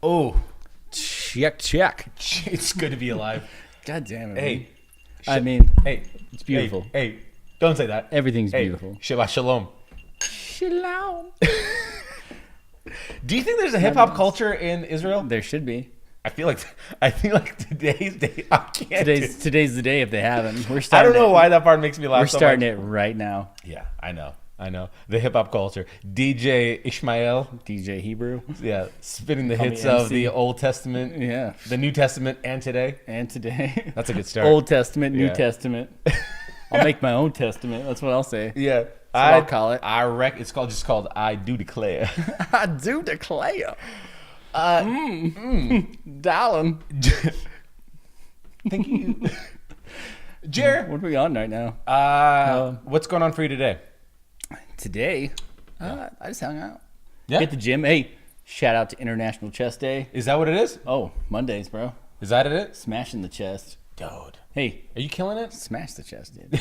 Oh, Check. it's good to be alive. God damn it. Hey, man. I mean, hey, it's beautiful. Hey, don't say that. Everything's Hey, beautiful. Shabbat shalom. Shalom. Do you think there's a hip hop culture in Israel? There should be. I feel like today's day. I can't. Today's the day if they haven't. We're I starting. don't know why that part makes me laugh. We're so starting much. it right now. Yeah, I know. The hip hop culture. DJ Ishmael. DJ Hebrew. Yeah, spinning the Call me hits of MC. the Old Testament, Yeah. the New Testament, and today. And today. That's a good start. Old Testament, New Yeah. Testament. I'll make my own testament. That's what I'll say. Yeah, I'll call it. It's just called I do declare. I do declare. Darling. Thank you, Jer. What are we on right now? What's going on for you today? Today, I just hung out. Yeah, Hit the gym. Hey, shout out to International Chest Day. is that what it is? Oh, Mondays, bro. Is that it? Smashing the chest. Dude, Hey, are you killing it? smash the chest, dude.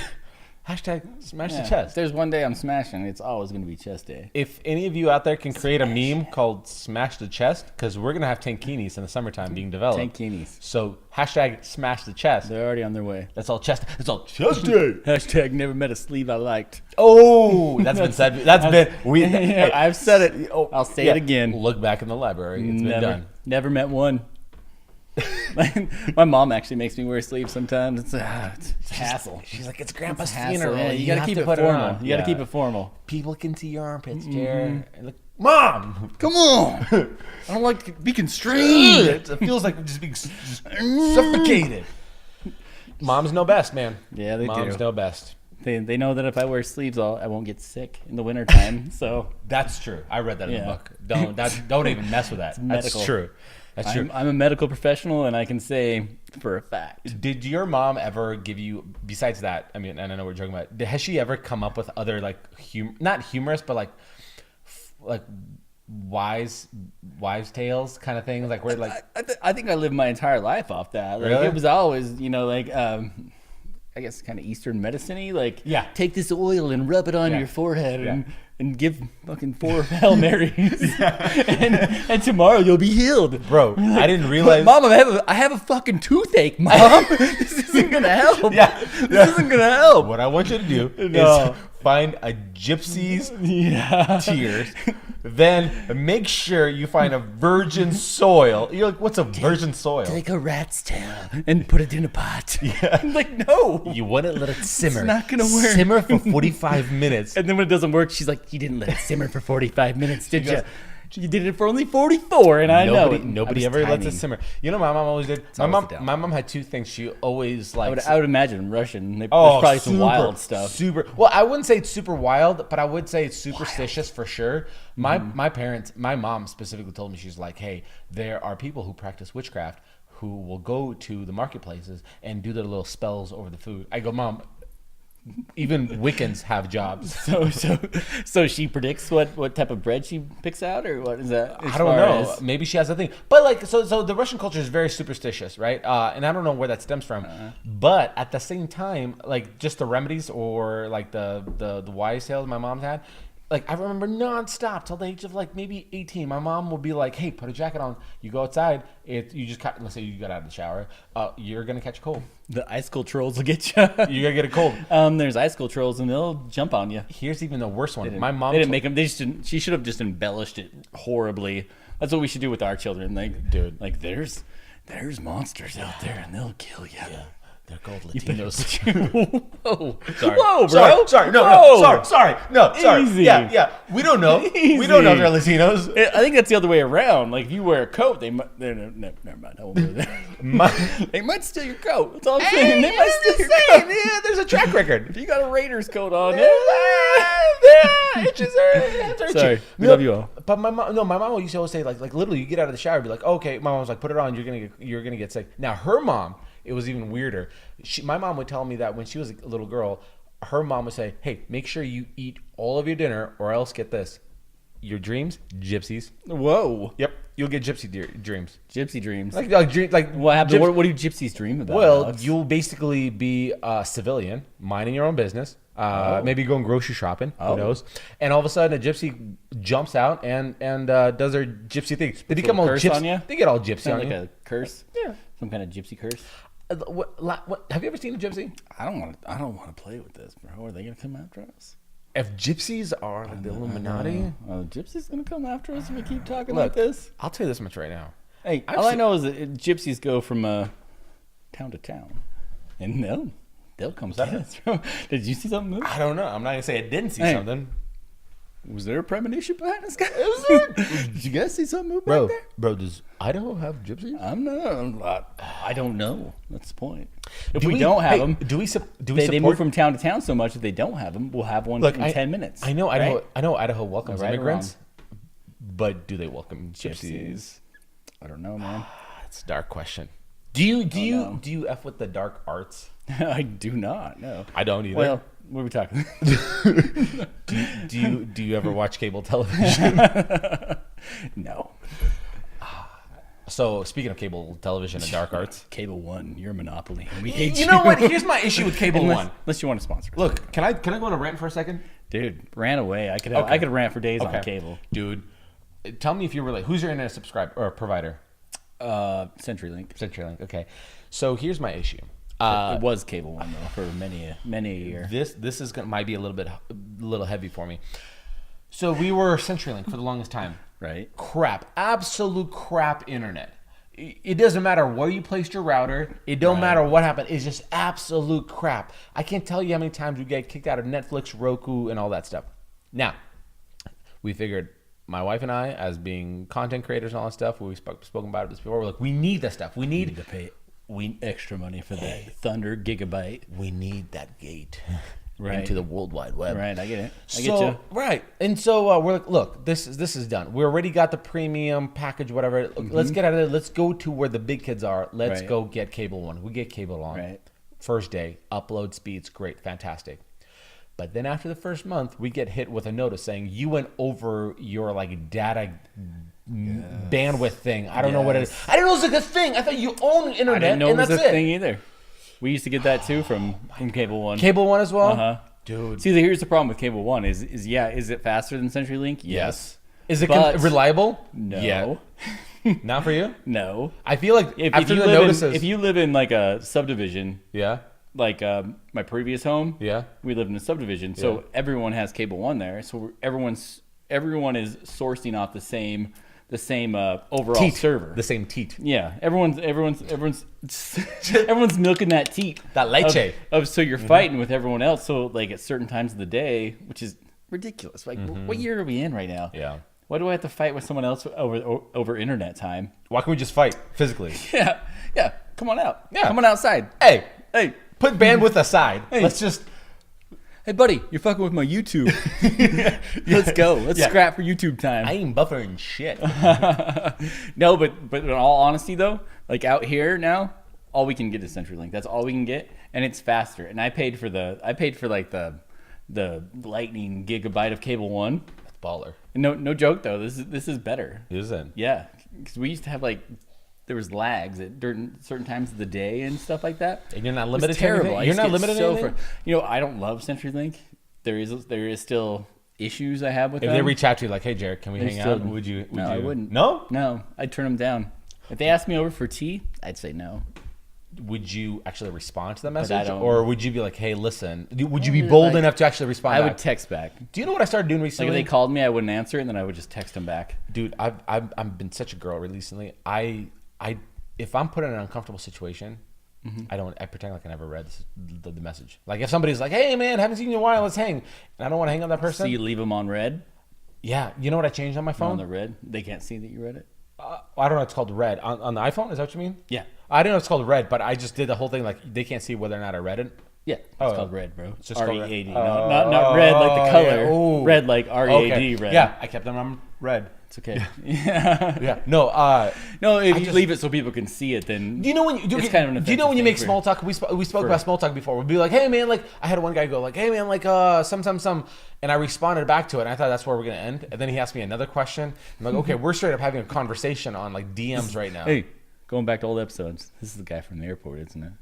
Hashtag smash Yeah, the chest. If there's one day I'm smashing, it's always going to be chest day. If any of you out there can create a meme called "Smash the Chest," because we're gonna have tankinis in the summertime being developed. Tankinis. So hashtag smash the chest. They're already on their way. That's all chest. It's all chest day. Hashtag never met a sleeve I liked. Oh, that's been said. That's been we. Yeah, I've said it. Oh, I'll say yeah. it again. Look back in the library. It's been done. Never met one. My mom actually makes me wear sleeves sometimes. It's a hassle. She's like, it's Grandpa's Hassle. funeral. Yeah, you got gotta to keep it put formal. on. You gotta keep it formal. People can see your armpits, Jared. And look, Mom, Come on. I don't like to be constrained. it feels like just being suffocated. Moms know best, man. Yeah, they Moms do. know best. They know that if I wear sleeves, I won't get sick in the wintertime. So That's true. I read that in the Yeah. book. Don't even mess with that. That's medical. true. That's true. I'm a medical professional, and I can say for a fact. Did your mom ever give you, besides that, I mean, and I know we're joking about it, has she ever come up with other, like, not humorous, but like wise tales kind of things? Like, where, like, I think I lived my entire life off that. Like, Really? It was always, like, I guess kind of Eastern medicine-y. Like, Yeah. take this oil and rub it on Yeah. your forehead Yeah. and give fucking 4 Hail Marys. and tomorrow you'll be healed. bro, I didn't realize. Mom, I have a fucking toothache, Mom. This isn't going to help. Yeah. This isn't going to help. What I want you to do No. is find a gypsy's Yeah. tears, then make sure you find a virgin soil. You're like, what's a virgin soil? Take a rat's tail and put it in a pot. Yeah. I'm like, no. You wouldn't let it simmer. not gonna work. Simmer for 45 minutes. And then when it doesn't work, she's like, you didn't let it simmer for 45 minutes, did you? goes- You did it for only 44, and I know it. Nobody I ever was lets it timing. simmer. You know, my mom always did. always the devil. My mom had two things. She always like. I would imagine Russian. There's Oh, probably some wild stuff. Super. Well, I wouldn't say it's super wild, but I would say it's superstitious for sure. My parents, my mom specifically told me, she's like, hey, there are people who practice witchcraft who will go to the marketplaces and do their little spells over the food. I go, Mom, even Wiccans have jobs. So she predicts what type of bread she picks out, or what is that? I don't know. Maybe she has a thing, but like, so the Russian culture is very superstitious, right? And I don't know where that stems from, but at the same time, like just the remedies or like the wise tales my mom's had, like I remember nonstop till the age of like maybe 18. My mom would be like, "Hey, put a jacket on. You go outside. Let's say you got out of the shower. You're gonna catch a cold. The icicle trolls will get you. You're gonna get a cold." There's icicle trolls, and they'll jump on you. Here's even the worst one. They My mom They didn't make them. They just didn't. She should have just embellished it horribly. That's what we should do with our children. Like, Dude. like there's monsters out there, and they'll kill you. Yeah, they're called Latinos. Whoa, Sorry. whoa, bro. Sorry. No, Whoa. sorry. No, sorry. Easy. Yeah. We don't know. We don't know if they're Latinos. I think that's the other way around. Like, if you wear a coat, they might. Never mind. I won't go there. They might steal your coat. That's all I'm saying. They might steal your coat. Yeah, there's a track record. If you got a Raiders coat on, Sorry, we love you all. But my mom used to always say like literally, you get out of the shower, be like, okay. My mom was like, put it on. You're gonna get sick. Now her mom, it was even weirder. My mom would tell me that when she was a little girl, her mom would say, hey, make sure you eat all of your dinner, or else get this, your dreams, gypsies. Whoa. Yep, you'll get dreams. Gypsy dreams. Like What happened? What do gypsies dream about? Well, Alex? you'll basically be a civilian, minding your own business. Maybe going grocery shopping. Who knows? And all of a sudden, a gypsy jumps out and does their gypsy thing. They become all curse gypsy. on you? They get all gypsy Sound on like you. a curse. Yeah. Some kind of gypsy curse. Have you ever seen a gypsy? I don't want to play with this, bro. Are they gonna come after us? If gypsies are like the Illuminati, Gypsy's gonna come after us if we keep talking Look, like this. I'll tell you this much right now. Hey, I've all I seen- know is that gypsies go from town to town, and they'll come get us, bro. Did you see something move? I don't know. I'm not gonna say I didn't see Hey. something, Was there a premonition behind this guy? Did you guys see something move bro. back there? Bro, does Idaho have gypsies? I don't know. That's the point. If Do we don't have hey, them, do we they move support? from town to town so much. If they don't have them, we'll have one Look, in 10 minutes. I know right? Idaho welcomes Right or immigrants, but do they welcome gypsies? I don't know, man. That's a dark question. Do you know. do you f with the dark arts? I do not. No. I don't either. Well, what are we talking? do you ever watch cable television? No. So speaking of cable television and dark arts, Cable One, you're a monopoly. We hate you know what? Here's my issue with Cable Unless, One. unless you want to sponsor us. Look, can I go on a rant for a second, Dude, ran away. I could Okay. I could rant for days Okay. on cable. dude? Tell me if you're really who's your internet subscriber or provider? CenturyLink. CenturyLink. Okay, so here's my issue. It was Cable One though for many a year. This is might be a little heavy for me. So we were CenturyLink for the longest time. Right. Crap, absolute crap internet. It doesn't matter where you placed your router. It don't matter what happened. It's just absolute crap. I can't tell you how many times we get kicked out of Netflix, Roku, and all that stuff. Now, we figured, my wife and I, as being content creators and all that stuff, we've spoken about this before. We're like, we need that stuff. We need To pay extra money for that Thunder gigabyte. we need that gate Right. into the World Wide Web. Right, I get it. I So, get you. right, and so we're like, look, this is done. We already got the premium package, whatever. Look, let's get out of there. Let's go to where the big kids are. Let's Right. go get Cable One. We get Cable One. Right. First day, upload speeds, great, fantastic. But then after the first month, we get hit with a notice saying you went over your like data bandwidth thing. I don't know what it is. I didn't know it was like a thing. I thought you own I internet, didn't know and it was that's a it. thing either. We used to get that too from Cable One. Cable One as well, Uh-huh. dude. See, here's the problem with Cable One is it faster than CenturyLink? Yes. Is it But- reliable? No. Yeah. Not for you. No. I feel like If after you the live notices, if you live in like a subdivision, yeah, like my previous home, yeah. we lived in a subdivision, so Yeah. everyone has Cable One there. So everyone is sourcing off the same overall Teat. server. The same teat. Yeah, everyone's everyone's milking that teat. That leche. So you're fighting with everyone else. So like at certain times of the day, which is ridiculous. Like what year are we in right now? Yeah. Why do I have to fight with someone else over internet time? Why can't we just fight physically? Yeah, yeah. Come on out. Yeah. Come on outside. Hey, Hey, put bandwidth aside. Hey. Let's just. hey, buddy, you're fucking with my YouTube. Let's go. Let's Yeah. scrap for YouTube time. I ain't buffering shit. No, but in all honesty though, like out here now, all we can get is CenturyLink. That's all we can get, and it's faster. And I paid for like the lightning gigabyte of Cable One. That's baller. And no joke though, this is better. Isn't? Yeah, because we used to have like there was lags at certain times of the day and stuff like that. And you're not It limited was to terrible. anything? I You're used to not get limited to so anything? You know, I don't love CenturyLink. There is still issues I have with If them. they reach out to you like, hey, Jared, can we hang still- out? Would you? No, I wouldn't. No? No, I'd turn them down. If they asked me over for tea, I'd say no. Would you actually respond to the I message? don't- Or would you be like, hey, listen, would you be bold enough to actually respond I back? would text back. Do you know what I started doing Like if recently? they called me, I wouldn't answer it, and then I would just text them back. Dude, I've been such a girl recently. If I'm put in an uncomfortable situation, I pretend like I never read the message. Like if somebody's like, hey man, haven't seen you in a while, let's hang. And I don't want to hang on that person. So you leave them on red, Yeah, you know what I changed on my on phone? the red. They can't see that you read it. I don't know. It's called red on the iPhone. Is that what you mean? Yeah. I don't know. It's called red, but I just did the whole thing like they can't see whether or not I read it. Yeah, it's Oh, called red, bro. it's just called red. R-E-A-D. Not red like the color. yeah. Ooh. Red like R-E-A-D, Okay. red. Yeah, I kept them on red. It's okay. Yeah. Yeah. No. No, if you just- leave it so people can see it, then Do you know when you It's kind of an do you know when you offensive make thing small talk? We spoke about small talk before. We'd be like, hey man, like I had one guy go like, hey man, like some, and I responded back to it. And I thought that's where we're gonna end. And then he asked me another question. I'm like, okay, we're straight up having a conversation on like DMs right now. Hey, going back to old episodes, this is the guy from the airport, isn't it?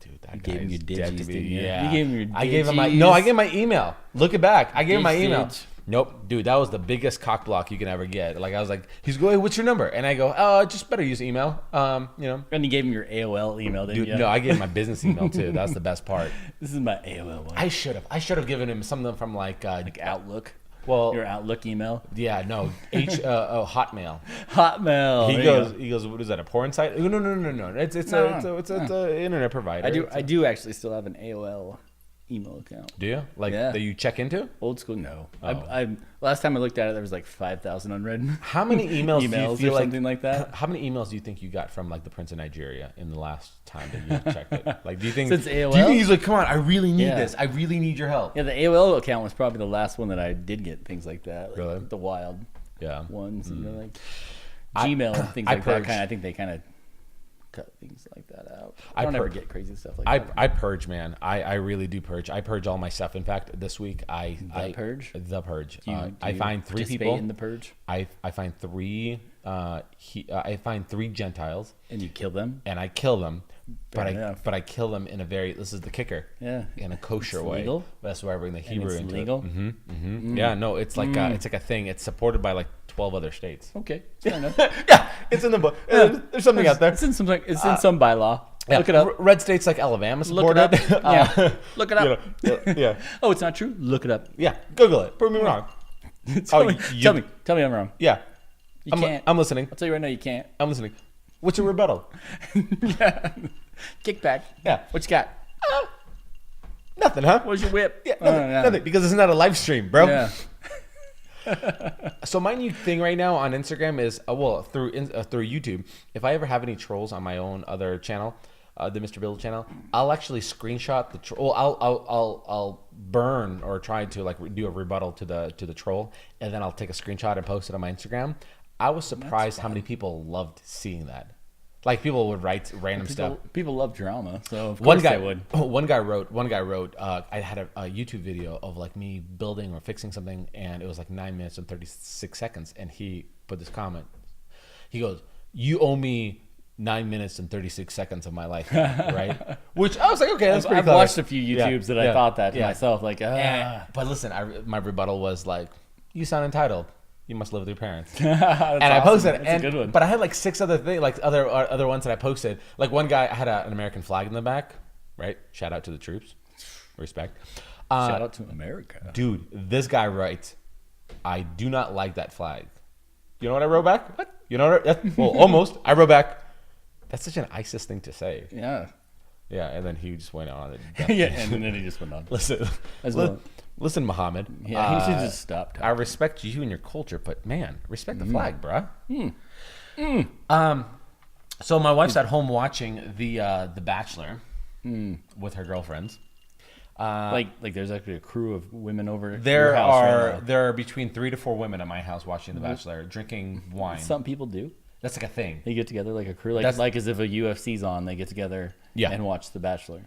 Dude, that gave guy him is your dead digits, to me. didn't you? Yeah, You gave him your I gave him my digits. no. I gave him my email. Look it back. I gave him my email. Dig. Nope, dude, that was the biggest cock block you can ever get. Like I was like, he's going, hey, what's your number? And I go, just better use email. You know. And you gave him your AOL email, didn't Dude, you? no, I gave him my business email too. That's the best part. This is my AOL one. I should have given him something from like Outlook. well, Your Outlook email. yeah, no, Hotmail. Hotmail. He There you goes, what is that? A porn site? No. It's a internet provider. I do actually still have an AOL email account. Do you like Yeah. that you check into? Old school, no. Oh. I last time I looked at it, there was like 5,000 unread. How many emails, do you Emails feel or like something like that. How many emails do you think you got from like the Prince of Nigeria in the last time that you checked it? Like, do you think Since Do you AOL? think he's like, come on, I really need Yeah. this. I really need your help. Yeah, the AOL account was probably the last one that I did get things like that. Like Really? The wild Yeah. ones, you know, like I- Gmail and things I like that. purged. I think they kind of cut things like that out. I I don't ever pur- get crazy stuff like I that. purge, man. I really do purge. I purge all my stuff. In fact, this week I purge? The purge. Do you I find three participate people. in the purge, I find three. I find three Gentiles and you kill them. and I kill them. Fair enough. But I kill them in a very. This is the kicker. Yeah. In a kosher It's way. legal? That's why I bring the And Hebrew it's into legal? it. Yeah, no, it's like it's like a thing. It's supported by like 12 other states. Okay, fair enough. Yeah, it's in the book. There's something out there. It's in some. It's in some bylaw. Yeah, Look it up. Red states like Alabama Look support it up. Yeah. Look it you up. know, yeah, Oh, it's not true. Look it up. yeah. Google it. Prove me wrong. tell, Oh, me, you- tell me I'm wrong. Yeah, You can't. I'm listening. I'll tell you right now, you can't. I'm listening. What's your rebuttal? Yeah. Kickback. Yeah. What you got? Nothing, huh? What's your whip? Yeah, Oh, nothing, yeah. nothing, because it's not a live stream, bro. Yeah. So my new thing right now on Instagram is through YouTube. If I ever have any trolls on my own other channel, the Mr. Bill channel, I'll actually screenshot the troll. I'll burn or try to like do a rebuttal to the troll, and then I'll take a screenshot and post it on my Instagram. I was surprised how many people loved seeing that. Like people would write random stuff. People love drama, so of course One guy they would. One guy wrote. I had a YouTube video of like me building or fixing something, and it was like 9 minutes and 36 seconds. And he put this comment. He goes, "You owe me 9 minutes and 36 seconds of my life," right? Which I was like, okay, that's pretty I've clever. watched a few YouTubes that I thought that to yeah. myself, like, But listen, my rebuttal was like, "You sound entitled. You must live with your parents." and I posted it, That's a good one. but I had like 6 other things, like other ones that I posted. Like one guy, I had an American flag in the back, right? Shout out to the troops, respect. Shout out to America. Dude, this guy writes, "I do not like that flag." You know what I wrote back? What? You know what? Well, almost. I wrote back, "That's such an ISIS thing to say." Yeah. Yeah, and then he just went on it. Yeah, and then he just went on. Listen, As well. listen, Muhammad. Yeah, he should just stop talking. I respect you and your culture, but man, respect the flag, bruh. So my wife's at home watching the Bachelor with her girlfriends. Like there's actually a crew of women over your There house right are now. there are between 3 to 4 women at my house watching the Bachelor, drinking wine. Some people do. That's like a thing. They get together like a crew, like That's- as if a UFC's on, they get together Yeah. and watch The Bachelor.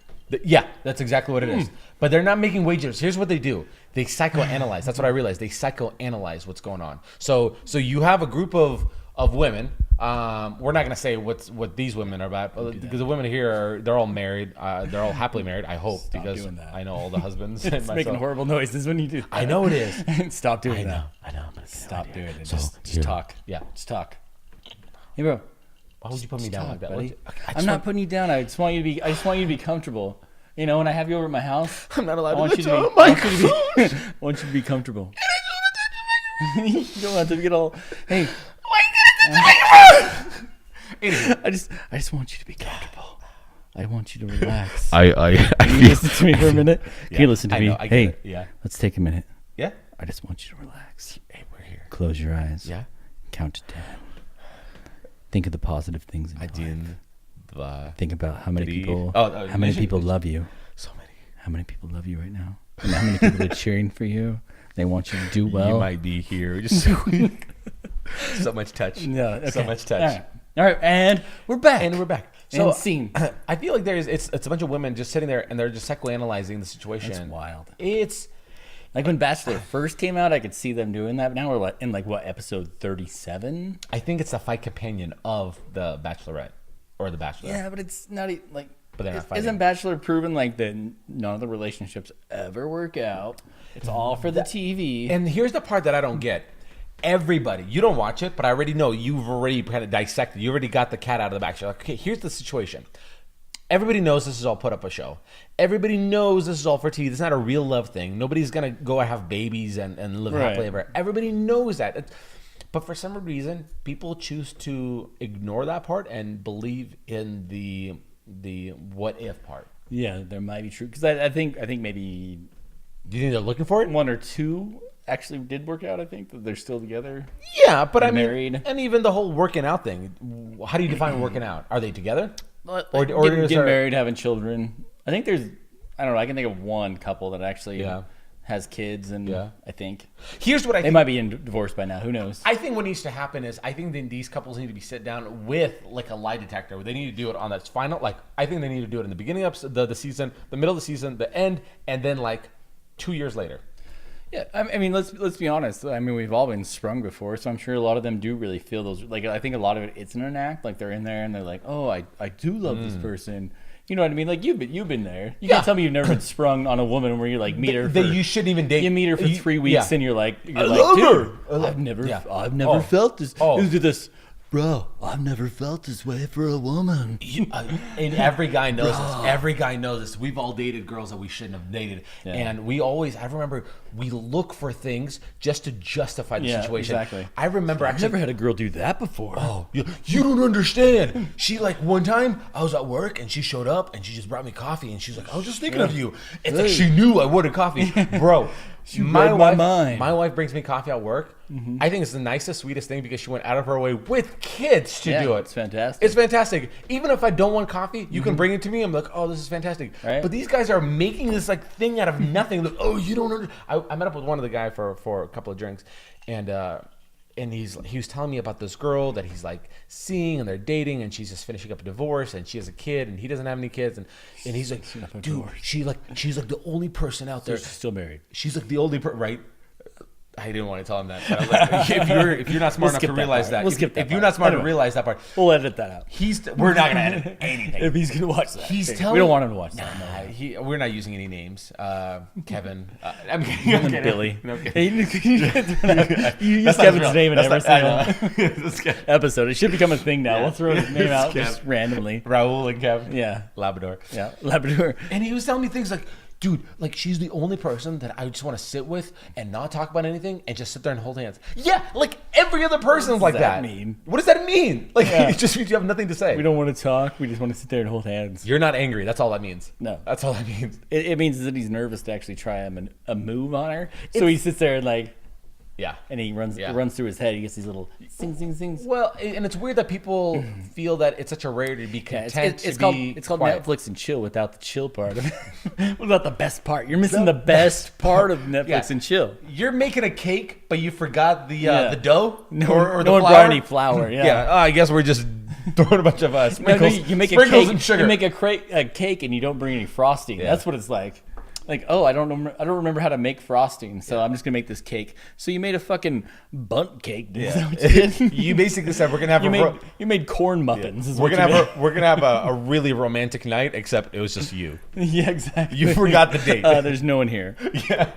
Yeah, that's exactly what it is. But they're not making wagers. Here's what they do: they psychoanalyze. That's what I realized. They psychoanalyze what's going on. So you have a group of women. We're not gonna say what these women are about, because the women here they're all married. They're all happily married. I hope, Stop because doing that. I know all the husbands. and It's making myself. horrible noises when you do that. I know it is. Stop doing that. I know. But Stop doing it. So, Just here. talk. Yeah. Just talk. Hey, bro. Why would you put me down like that? buddy. Okay, I'm not putting you down. I just want you to be comfortable. You know, when I have you over at my house, I'm not allowed I want to you touch to be, oh my I want you to gosh. be, I want you to be comfortable. You don't have to get all. Hey, I just want you to be comfortable. I want you to relax. I Can you listen to me for a minute? Can you listen to I me? know, I get Hey, it. Yeah. let's take a minute. Yeah. I just want you to relax. Hey, we're here. Close your eyes. Yeah. Count to 10. Think of the positive things in I your life. did. Think about how many Three. people Oh, how many people love you. So many. how many people love you right now? And how many people are cheering for you? They want you to do well. You might be here. Just so much touch. Yeah, okay. So much touch. All right, and we're back. And we're back. So So scene. I feel like it's a bunch of women just sitting there and they're just psychoanalyzing the situation. That's wild. It's Like when Bachelor first came out, I could see them doing that. Now we're like in like what, episode 37? I think it's the fight companion of the Bachelorette or the Bachelor. Yeah, but it's not like. But they're not fighting. Isn't Bachelor proven like that? None of the relationships ever work out. It's all for the TV. And here's the part that I don't get. Everybody, you don't watch it, but I already know you've already kind of dissected. You already got the cat out of the bag. So you're like, okay, here's the situation. Everybody knows this is all put up a show. Everybody knows this is all for TV. This is not a real love thing. Nobody's going to go and have babies and live happily ever. Everybody knows that. But for some reason, people choose to ignore that part and believe in the what if part. Yeah, there might be true because I think maybe Do you think they're looking for it? one or two actually did work out. I think that they're still together. Yeah, but I mean, married. and even the whole working out thing. How do you define working out? Are they together? Or is get there- married, having children. I think there's. I don't know. I can think of one couple that actually has kids, and I think Here's what I they think. might be divorced by now. Who knows? I think what needs to happen is I think then these couples need to be sit down with like a lie detector. They need to do it on that final. Like I think they need to do it in the beginning of the season, the middle of the season, the end, and then like 2 years later. Yeah, I mean, let's be honest. I mean, we've all been sprung before, so I'm sure a lot of them do really feel those. Like, I think a lot of it, it's an act. Like they're in there and they're like, "Oh, I do love this person." You know what I mean? Like you've been there. You can't tell me you've never been sprung on a woman where you like meet her. That you shouldn't even date. You meet her for 3 weeks and you're like, love her. dude, I've never felt this. This. Bro, I've never felt this way for a woman. And every guy knows this. Every guy knows this. We've all dated girls that we shouldn't have dated. Yeah. And we always, I remember, we look for things just to justify the situation. Exactly. I remember I've actually. never had a girl do that before. Oh, you don't understand. She like one time I was at work and she showed up and she just brought me coffee and she's like, I was just thinking of you. It's like she knew I wanted coffee, bro. read my mind. My wife brings me coffee at work. I think it's the nicest, sweetest thing because she went out of her way with kids to do it. It's fantastic. It's fantastic. Even if I don't want coffee, you can bring it to me. I'm like, oh, this is fantastic. Right. But these guys are making this like thing out of nothing. Like, oh, you don't understand. I met up with one of the guy for a couple of drinks, and he was telling me about this girl that he's like seeing and they're dating and she's just finishing up a divorce and she has a kid and he doesn't have any kids and he's like, dude, she's like the only person out there. She's still married. She's like the only right. I didn't want to tell him that. But I was like, if you're not smart enough to realize that, if you're not smart to realize that part, We'll edit that out. we're not gonna edit anything. If he's gonna watch that, He's we telling. don't want him to watch Nah, that. we're not using any names. Kevin. I'm kidding. No. Billy. No, I'm kidding. You use That's not Kevin's real. name in That's every not- single I know. That's Kev. episode. It should become a thing now. We'll throw his name out Kev. just randomly. Raul and Kev. Yeah, Labrador. yeah, Labrador. And he was telling me things like, dude, like she's the only person that I just want to sit with and not talk about anything and just sit there and hold hands. Yeah, like every other person's like that that. mean? What does that mean? Like Yeah. it just means you have nothing to say. We don't want to talk. We just want to sit there and hold hands. You're not angry. That's all that means. No. That's all that means. It means that he's nervous to actually try a move on her. So he sits there and like, Yeah. and he runs Yeah. through his head. He gets these little sings. Well, and it's weird that people feel that it's such a rarity to be Yeah, content it's to called be it's called quiet. Netflix and chill without the chill part of it. What about the best part? You're missing the best part of Netflix Yeah. and chill. You're making a cake, but you forgot the Yeah. dough No, or the no one flour. brought any flour. Yeah. Yeah. I guess we're just throwing a bunch of No, sprinkles, you make a sprinkles cake. and sugar. You make a cake and you don't bring any frosting. Yeah. That's what it's like. Like, oh, I don't remember how to make frosting, so I'm just gonna make this cake. So you made a fucking bunt cake. Dude. Is that what you did? You basically said we're gonna have You made corn muffins. Is we're what gonna you have we're gonna have a really romantic night, except it was just you. made. Yeah, exactly. You forgot the date. There's no one here. Yeah.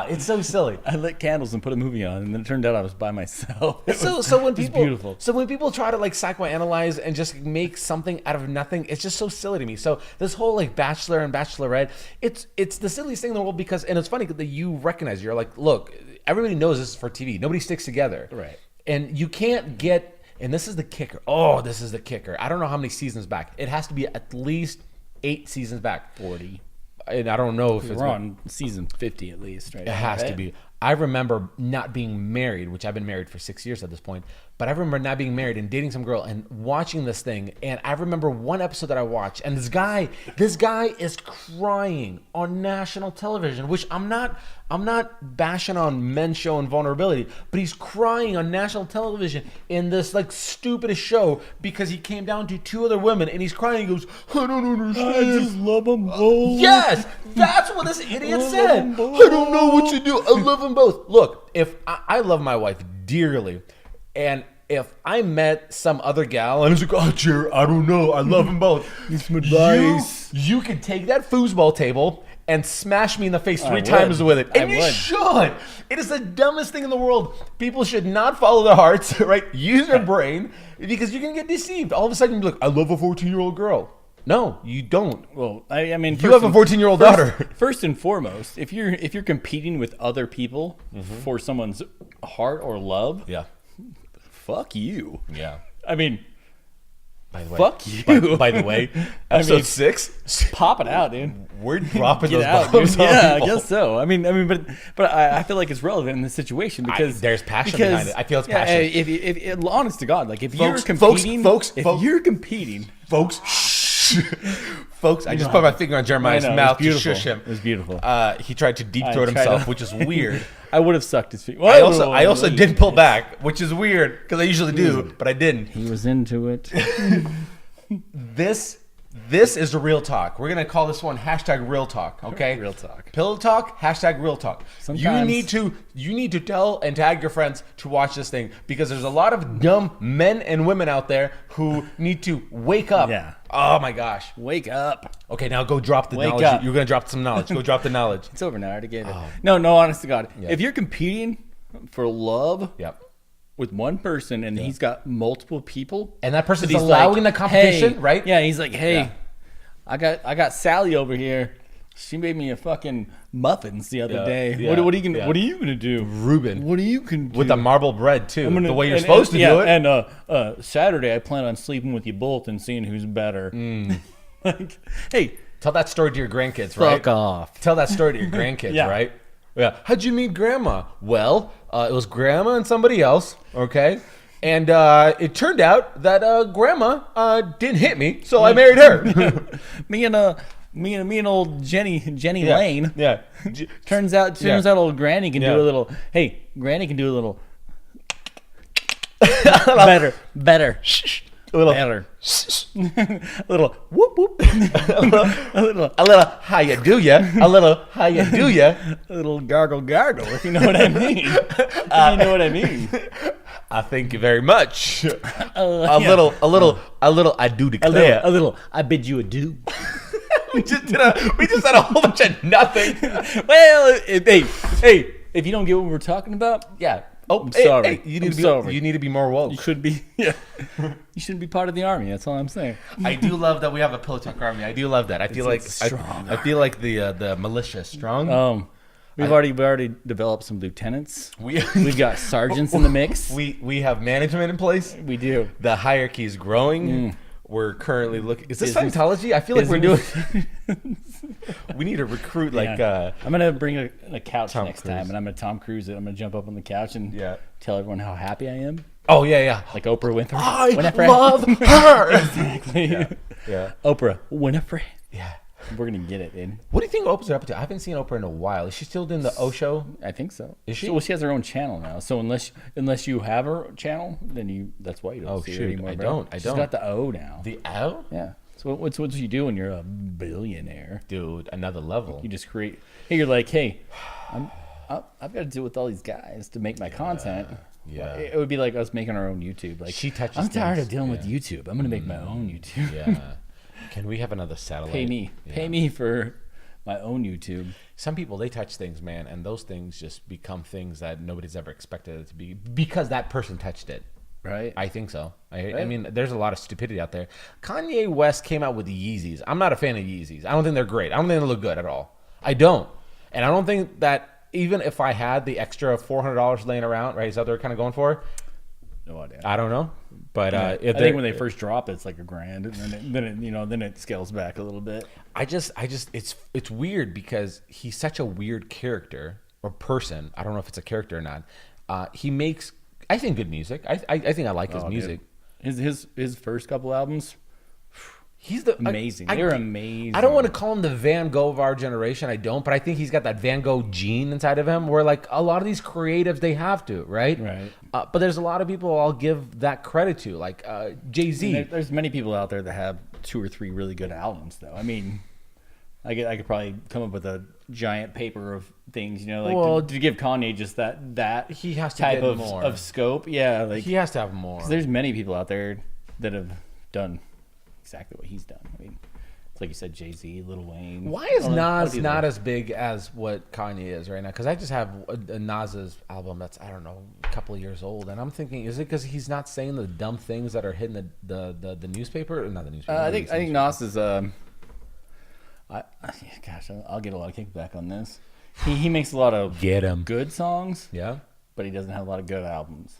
It's so silly. I lit candles and put a movie on, and then it turned out I was by myself. So when it was people beautiful. So when people try to like psychoanalyze and just make something out of nothing, it's just so silly to me. So this whole like Bachelor and Bachelorette, it's the silliest thing in the world because, and it's funny that you recognize, you're like, look, everybody knows this is for TV. Nobody sticks together, Right. And you can't get, and this is the kicker. Oh, this is the kicker. I don't know how many seasons back. It has to be at least 8 seasons back. 40. And I don't know if it's We're on season 50 at least, right? It has to be. I remember not being married, which I've been married for 6 years at this point, but I remember not being married and dating some girl and watching this thing. And I remember one episode that I watched, and this guy is crying on national television, which I'm not bashing on men showing vulnerability, but he's crying on national television in this like stupidest show because he came down to 2 other women and he's crying. He goes, I don't understand. I just love them both. Yes, that's what this idiot said. I don't know what to do. I love them both. Look, if I love my wife dearly, and if I met some other gal and I was like, oh, Jared, I don't know. I love them both. Some advice. You could take that foosball table and smash me in the face 3 would. times with it. I And you would. should. It is the dumbest thing in the world. People should not follow their hearts, right? Use your brain because you can get deceived. All of a sudden, you're like, I love a 14-year-old girl. No, you don't. Well, I mean, You have a 14-year-old daughter. First and foremost, if you're competing with other people for someone's heart or love, Yeah. fuck you. Yeah. I mean, By the way, fuck you. By the way, I episode mean, 6, pop it out, dude. we're dropping Get those out, bombs dude. on Yeah, I people. guess so. I mean, but I feel like it's relevant in this situation because there's passion behind it. I feel it's yeah, passion. If honest to God, like if Folks, you're competing, folks, if folks. you're competing, Folks, folks, I just put my finger on Jeremiah's I know, mouth it was to beautiful. shush him. It was beautiful. He tried to deep I throat tried himself, to- which is weird. I would have sucked his feet. I also did pull back, which is weird because I usually do, but I didn't. He was into it. This is the real talk. We're gonna call this one #real talk. Okay, Real talk. Pillow talk. #real talk. Sometimes- You need to tell and tag your friends to watch this thing because there's a lot of dumb men and women out there who need to wake up. Yeah. Oh my gosh. Wake up. Okay, now go drop the Wake knowledge. up. You're gonna drop some knowledge. Go drop the knowledge. It's over now. I already gave it. No, honest to God. Yeah. If you're competing for love Yep. with one person and he's got multiple people, And that person's he's allowing like, the competition, hey, right? Yeah, he's like, hey, Yeah. I got Sally over here. She made me a fucking muffins the other Yeah, day. yeah, What are you gonna yeah. What are you gonna do, Ruben. What are you gonna do With the marble bread too, I'm gonna- the way you're and- supposed to yeah, do it. And Saturday, I plan on sleeping with you both and seeing who's better. Like, hey, Tell that story to your grandkids, right? fuck off. Tell that story to your grandkids, Yeah. right? Yeah. How'd you meet grandma? Well, it was grandma and somebody else, okay? And it turned out that grandma didn't hit me, so I married her. Me and old Jenny Yeah. Lane. Yeah. Turns out old Granny can Yeah. do a little. Hey, Granny can do a little. better. A little, Better. a little whoop whoop. a little how you do ya? A little how you do ya? A little gargle if you know what I mean. If you know what I mean. I thank you very much. Yeah. A little. I do A declare. little. I bid you adieu. We just did a whole bunch of nothing. Well, hey, if you don't get what we're talking about, Yeah. Oh, I'm hey, sorry. hey, you need I'm to be. sorry. You need to be more woke. you should be. Yeah, you shouldn't be part of the army. That's all I'm saying. I do love that we have a Pillow Talk army. I do love that. I feel like it's strong. I feel like the militia is strong. We already developed some lieutenants. We've got sergeants in the mix. we have management in place. We do. The hierarchy is growing. We're currently looking. Is this Business- Scientology? I feel like we're doing. Business- We need to recruit like. Yeah. I'm gonna bring a couch Tom next Cruise. time, and I'm gonna Tom Cruise it. I'm gonna jump up on the couch and Yeah. tell everyone how happy I am, Oh yeah. like Oprah Winfrey. I Winfrey. love her. Exactly. Yeah. Oprah Winfrey. Yeah. We're gonna get it, dude. What do you think Oprah's up to? I haven't seen Oprah in a while. Is she still doing the O show? I think so. Is she? Well, she has her own channel now. So unless you have her channel, then that's why you don't Oh, see shoot. her anymore. I bro. don't. She's got the O now. The O? Yeah. So what's what you do when you're a billionaire? Dude, another level. You just create. Hey, you're like, hey, I've got to deal with all these guys to make my content. Yeah. It would be like us making our own YouTube. Like She touches I'm tired things. of dealing with Yeah. YouTube. I'm gonna make my own YouTube. Yeah. Can we have another satellite? Pay me for my own YouTube. Some people, they touch things, man, and those things just become things that nobody's ever expected it to be because that person touched it. Right. I think so. I Right. mean, there's a lot of stupidity out there. Kanye West came out with the Yeezys. I'm not a fan of Yeezys. I don't think they're great. I don't think they look good at all. I don't. And I don't think that even if I had the extra $400 laying around, right, is that what they're kind of going for? No idea. I don't know. But I if think when they first drop, it's like $1,000, and then it scales back a little bit. I just it's weird because he's such a weird character or person. I don't know if it's a character or not. He makes, I think, good music. I think I like his music. His first couple albums, He's the amazing. They're amazing. I don't want to call him the Van Gogh of our generation. I don't, but I think he's got that Van Gogh gene inside of him, where like a lot of these creatives they have to, right? Right. But there's a lot of people I'll give that credit to, like Jay-Z. There's many people out there that have 2 or 3 really good albums, though. I mean, I could probably come up with a giant paper of things, like to give Kanye just that He has to type get of more. of scope. Yeah, like He has to have more. there's many people out there that have done exactly what he's done. I mean, it's like you said, Jay-Z, Lil Wayne. Why is all the Nas people. not as big as what Kanye is right now? Because I just have a Nas's album that's, I don't know, a couple of years old, and I'm thinking, is it because he's not saying the dumb things that are hitting the newspaper? Or not the newspaper. I think Nas is gosh, I'll get a lot of kickback on this. He makes a lot of Get him. good songs, Yeah. but he doesn't have a lot of good albums.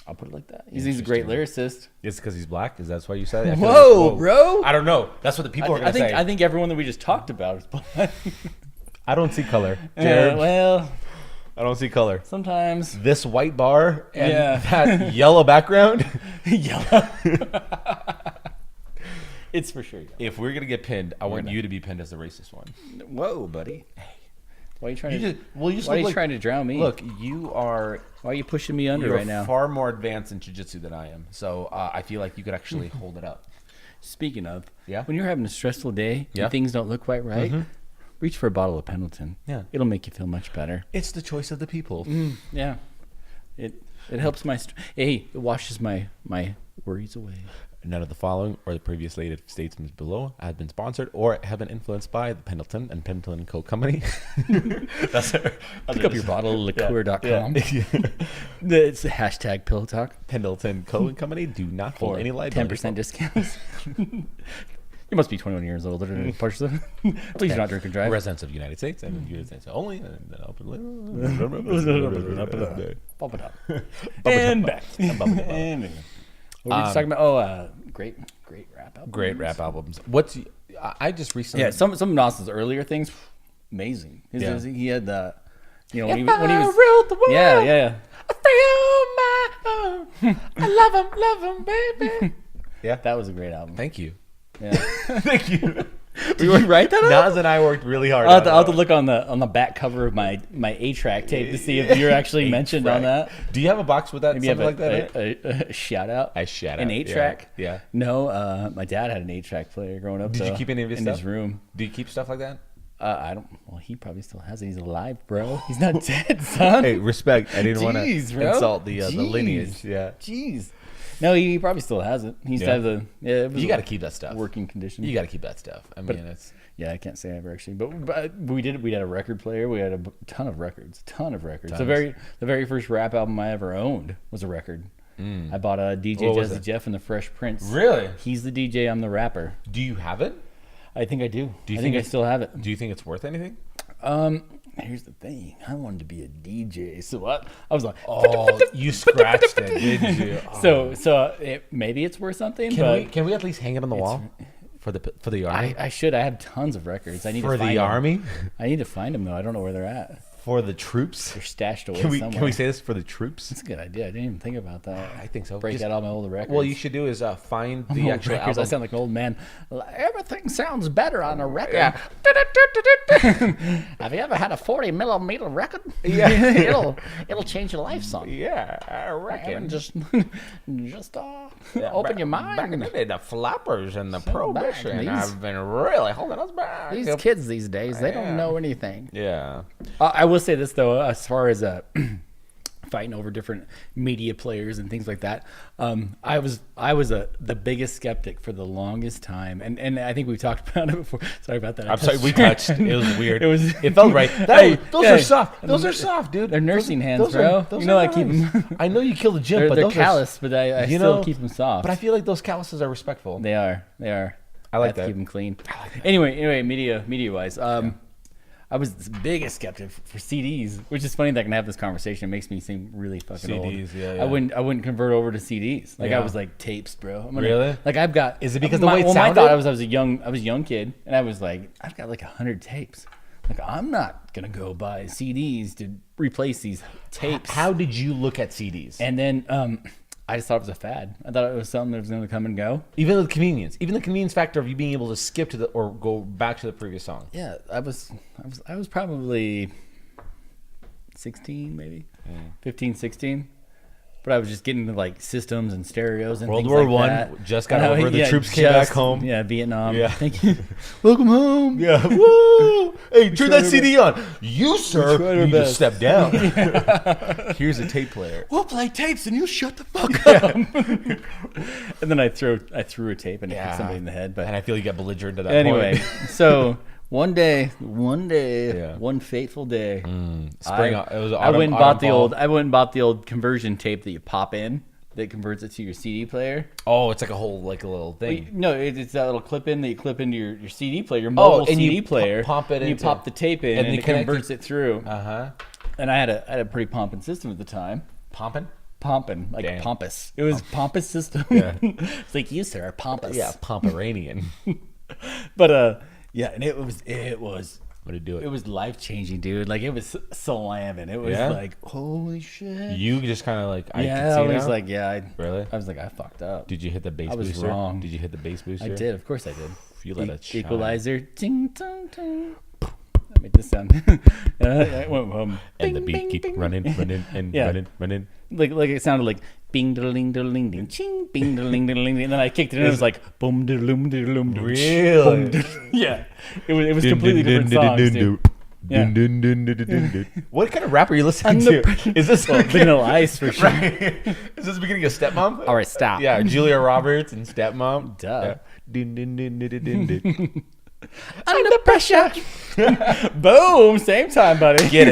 I'll put it like that. He's a great lyricist. It's because he's black. Is that why you said it? Whoa, bro! I don't know. That's what the people are I going to say. I think everyone that we just talked about is black. I don't see color, Jared. Well, I don't see color. sometimes This white bar and Yeah. that yellow background. yellow. It's for sure. If we're gonna get pinned, I want you to be pinned as the racist one. Whoa, buddy. Why are you trying You to? just, well, you just Why are look you like, trying to drown me? Look, you are Why are you pushing me under you're right now? far more advanced in jiu-jitsu than I am. So I feel like you could actually hold it up. Speaking of, Yeah? when you're having a stressful day Yeah. and things don't look quite right, reach for a bottle of Pendleton. Yeah. It'll make you feel much better. It's the choice of the people. Yeah, it helps my. It washes my worries away. None of the following or the previous stated statements below have been sponsored or have been influenced by the Pendleton and Pendleton & Co. Company. That's Pick up your bottle of liqueur.com. Yeah. It's the hashtag Pillow Talk Pendleton Co. Company do not hold for any liability. 10% discounts. You must be 21 years old to purchase it. Please do not drink and drive. Residents of the United States and the United States only. Bump it up. And back. And back. What were we just talking about? Oh, great rap album. Great rap albums. I just recently. Yeah, some of Nas's earlier things, amazing. Yeah. He had the, when he If was. I ruled the world, Yeah. I feel my own. I love him, baby. Yeah. That was a great album. Thank you. Yeah. Thank you. Did you write that up? Nas and I worked really hard. I'll have to look on the back cover of my 8-track tape to see if you're actually mentioned on that. Do you have a box with that? Maybe you have Something like that? in it? a shout out. I shout An out, 8-track. Yeah. No, my dad had an 8-track player growing up. Did you though, keep any of his in stuff? his room? Do you keep stuff like that? I don't. Well, he probably still has it. He's alive, bro. He's not dead, son. Hey, respect. I didn't want Jeez, to bro. insult the Jeez. lineage. Yeah. Jeez. No, he probably still has it. He used to Yeah. have the. Yeah, it was You got to keep that stuff. working condition. You got to keep that stuff. I mean, it's. Yeah, I can't say I ever actually, but we did. We had a record player. We had a ton of records. Tons. The very first rap album I ever owned was a record. I bought a DJ What was Jazzy it? Jeff and the Fresh Prince. Really? He's the DJ. I'm the rapper. Do you have it? I think I do. Do you I think think I it's- still have it. Do you think it's worth anything? Here's the thing. I wanted to be a DJ, so I was like, Oh, you scratched it, didn't you? so maybe it's worth something. but Can we at least hang it on the wall for the army? I should. I have tons of records. I need For to find the them. army? I need to find them though. I don't know where they're at. For the troops? They're stashed away Can we somewhere. can we say this for the troops? That's a good idea. I didn't even think about that. I think so. Break Just- out all my old records. What you should do is find the Old actual records. I album. sound like an old man. Everything sounds better on a record. Yeah. Have you ever had a 40mm record? Yeah. it'll change your life, son. Yeah, I reckon. Just open your mind. Back in the day, the flappers and the back. prohibition These- have been really holding us back. These kids these days, they Yeah. don't know anything. Yeah. I will say this though, as far as fighting over different media players and things like that, I was the biggest skeptic for the longest time, and I think we talked about it before. Sorry about that. I'm sorry, we touched. It was weird. It felt right. Those are soft. Those are soft, dude. They're nursing hands, Those bro. those You know are I keep nice. them. I know you killed the gym, but They're those callous, but I you still know, keep them soft. But I feel like those calluses are respectful. They are. I like have to that. keep them clean. Anyway, media wise, I was the biggest skeptic for CDs, which is funny that I can have this conversation. It makes me seem really fucking old. CDs, yeah. I wouldn't convert over to CDs. Like Yeah. I was like tapes, bro. Really? Like I've got. Is it because the my, way it well, my sounded? thought I was a young kid, and I was like, I've got like 100 tapes. Like, I'm not gonna go buy CDs to replace these tapes. How did you look at CDs? And then I just thought it was a fad. I thought it was something that was gonna come and go. Even the convenience factor of you being able to skip to or go back to the previous song. Yeah, I was probably 16, maybe 15, 16. But I was just getting into like systems and stereos and World things War like One that. just got And over. The troops came back home. Yeah, Vietnam. Yeah. Thank you. Welcome home. Yeah. Woo! Hey, turn that our CD on. You, sir, tried our need to best. step down. Here's a tape player. We'll play tapes and you shut the fuck up. And then I threw a tape and it hit somebody in the head. But And I feel you got belligerent at that anyway, point. so one day, Yeah. one fateful day, Spring. It was I went and bought the fall. old. I went and bought the old conversion tape that you pop in that converts it to your CD player. Oh, it's like a whole like a little thing. No, it's that little clip in that you clip into your CD player, your mobile and you CD player. pump it and you into- pop the tape in, and and you it connect converts it through. Uh-huh. And I had a pretty pumping system at the time. Pumping. Pumping, like Damn. pompous. It was pompous system. Yeah. It's like you, sir, are pompous. Yeah, Pomeranian. But yeah, and it was What did do it was life changing, dude. Like it was slamming. It was Yeah? like holy shit. You just kind of like I Yeah, can see I was now? like, yeah, Really? I was like, I fucked up. Did you hit the bass I was booster? wrong. Did you hit the bass booster? I did, of course I did. You let it shine. Equalizer, ting, ting, ting. I made this sound. I went home. And the Bing, beat bing, keep bing. running, and Yeah. running. Like it sounded like bing diddling diddling ding ching bing diddling diddling, and then I kicked it and it was like boom diddlum diddlum ding, Really? boom, diddle- yeah. It was completely different songs, dude. Yeah. What kind of rap are you listening to? Is this Vanilla Ice for sure. Right. Is this the beginning of Stepmom? All right, stop. Yeah, Julia Roberts and Stepmom. Duh. Yeah. Under pressure. Boom. Same time, buddy. Get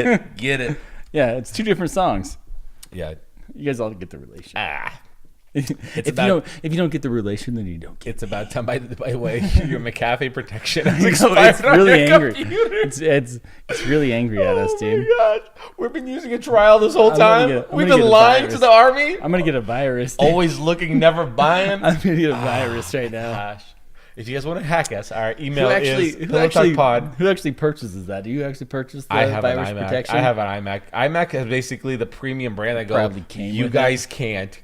it. Yeah, it's two different songs. Yeah. You guys all get the relation. Ah. If about- you don't get the relation, then you don't get. It's about time. By the way, your McAfee protection has No, expired. it's on really your angry. computer. It's really angry at us, dude. Oh my gosh. We've been using a trial this whole I'm gonna time. get- I'm We've gonna been get a lying virus. to the army. I'm gonna get a virus. dude. Always looking, never buying. I'm gonna get a virus right now. Gosh. If you guys want to hack us, our email Who actually, is PillowTalkPod. who actually purchases that? Do you actually purchase the I have an virus iMac. protection? I have an iMac. iMac is basically the premium brand that Probably goes, came you with guys can't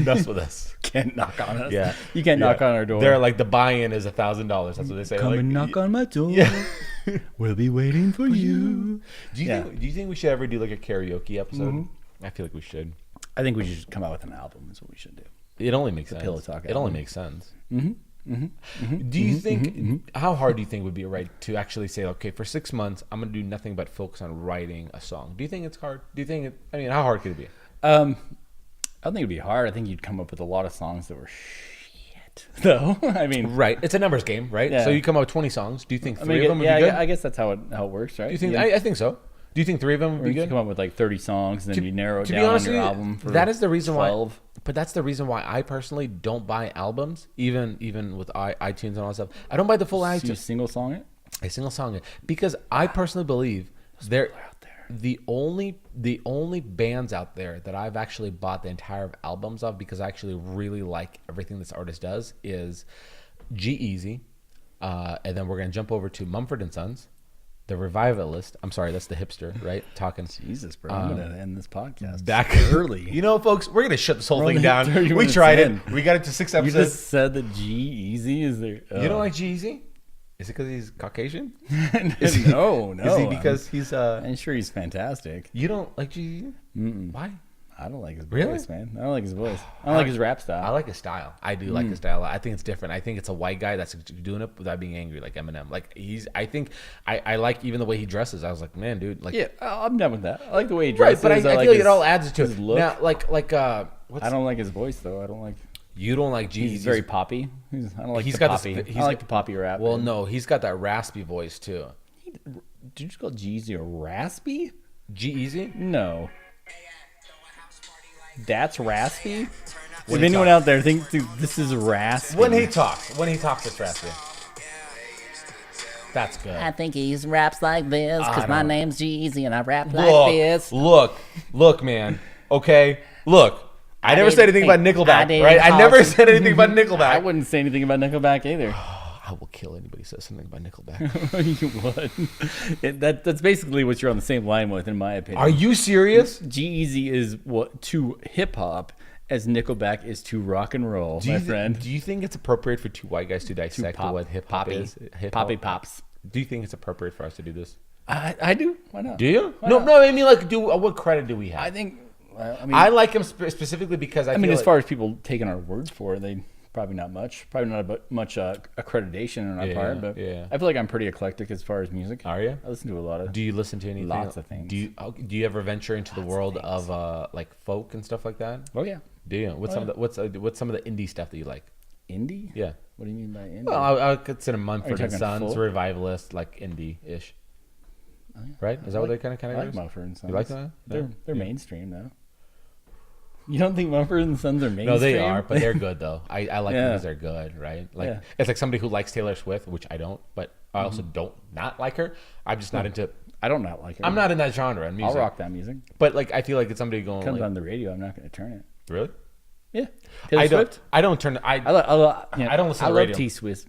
mess with us. Can't knock on us. Yeah. You can't knock Yeah. on our door. They're like, the buy-in is $1,000. That's what they say. Come like, and knock on my door. Yeah. We'll be waiting for you. Do you Yeah. think? Do you think we should ever do like a karaoke episode? I feel like we should. I think we should just come out with an album. Is what we should do. It only makes sense. Pillow Talk It only album. makes sense. Do you think? How hard do you think would be right to actually say, okay, for 6 months, I'm gonna do nothing but focus on writing a song? Do you think it's hard? Do you think? I mean, how hard could it be? I don't think it'd be hard. I think you'd come up with a lot of songs that were shit, though. I mean, Right. It's a numbers game, right? Yeah. So you come up with 20 songs. Do you think I three mean, of them would yeah, be good? I guess that's how it works, right? Do you think? Yeah. I think so. Do you think 3 of them would Or be you could good? come up with like 30 songs, and then you narrow it To be down honest on with your you, album. For that is the reason 12. why. But that's the reason why I personally don't buy albums, even with iTunes and all that stuff. I don't buy the full So you iTunes. single song it. A single song because I personally believe they're the only bands out there that I've actually bought the entire albums of because I actually really like everything this artist does is G-Eazy, and then we're gonna jump over to Mumford and Sons, the Revivalist. I'm sorry, that's the hipster, right? Talking. Jesus, bro, I'm gonna end this podcast Back early. You know, folks, we're gonna shut this whole We're thing only down. 30 We minutes tried in. it. We got it to 6 You episodes. just said that G-Eazy is there. You don't like G-Eazy? Is it because he's Caucasian? No. Is he because he's I'm sure he's fantastic. You don't like G-Eazy? Why? I don't like his Really? voice, man. I don't like his voice. I don't like his rap style. I like his style. I do like his style. I think it's different. I think it's a white guy that's doing it without being angry, like Eminem. Like I think I like even the way he dresses. I was like, man, dude, like Yeah, I'm done with that. I like the way he right. dresses. But I feel like his- it all adds to his it. look. Now, like what's I don't like his voice though. I don't like. you don't like G? He's very poppy. I don't like He's the got poppy. this- he's I like got- the poppy rap. well, man. no, he's got that raspy voice too. Did you just call Jeezy a raspy? G-Eazy? No. That's raspy. When If he anyone talks. out there thinks dude, this is raspy, When he talks, it's raspy. That's good. I think he raps like this I because my don't- name's G-Eazy and I rap like this. Look, man. Okay, look. I never didn't said anything about think- Nickelback, I didn't right? I call never it- said anything about Nickelback. I wouldn't say anything about Nickelback either. I will kill anybody who says something about Nickelback. You would. That's basically what you're on the same line with, in my opinion. Are you serious? G-Eazy is what to hip hop as Nickelback is to rock and roll, my friend. Do you think it's appropriate for two white guys to dissect what hip hop is? Poppy pops. Do you think it's appropriate for us to do this? I do. Why not? Do you? Why No, not? no. I mean, like, what credit do we have? I think. I mean, I like him specifically because I mean, feel as like, far as people taking our word for it, they probably not much. Probably not much accreditation on our Yeah, part. But yeah. I feel like I'm pretty eclectic as far as music. Are you? I listen to a lot of. Do you listen to anything? Lots of things. Do you ever venture into the world of like folk and stuff like that? Oh yeah. Do you? What's some of the indie stuff that you like? Indie? Yeah. What do you mean by indie? Well, I would consider you Mumford and talking Sons folk? revivalist, like indie-ish. Right? Is that what they kind of I like categorize? Mumford and Sons. You like that? They're Yeah. mainstream though. You don't think Mumford and Sons are mainstream? No, they are, but they're good though. I like them Yeah. because they're good, right? Like Yeah. it's like somebody who likes Taylor Swift, which I don't, but I also don't not like her. I'm just not into. I don't not like it. I'm not in that genre in music. I'll rock that music. But like I feel like it's somebody going Comes like, on the radio. I'm not going to turn it. really? Yeah. Taylor I Swift. don't. I don't turn. I don't listen I to love radio. T Swift.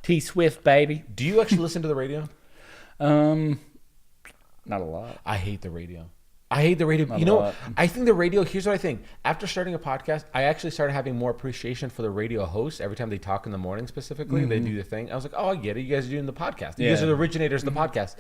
T Swift, baby. Do you actually listen to the radio? Not a lot. I hate the radio. I hate the radio. Not You a know, lot. I think the radio, here's what I think. After starting a podcast, I actually started having more appreciation for the radio hosts every time they talk in the morning specifically. They do the thing. I was like, oh, I get it. You guys are doing the podcast. You guys Yeah. are the originators of the podcast.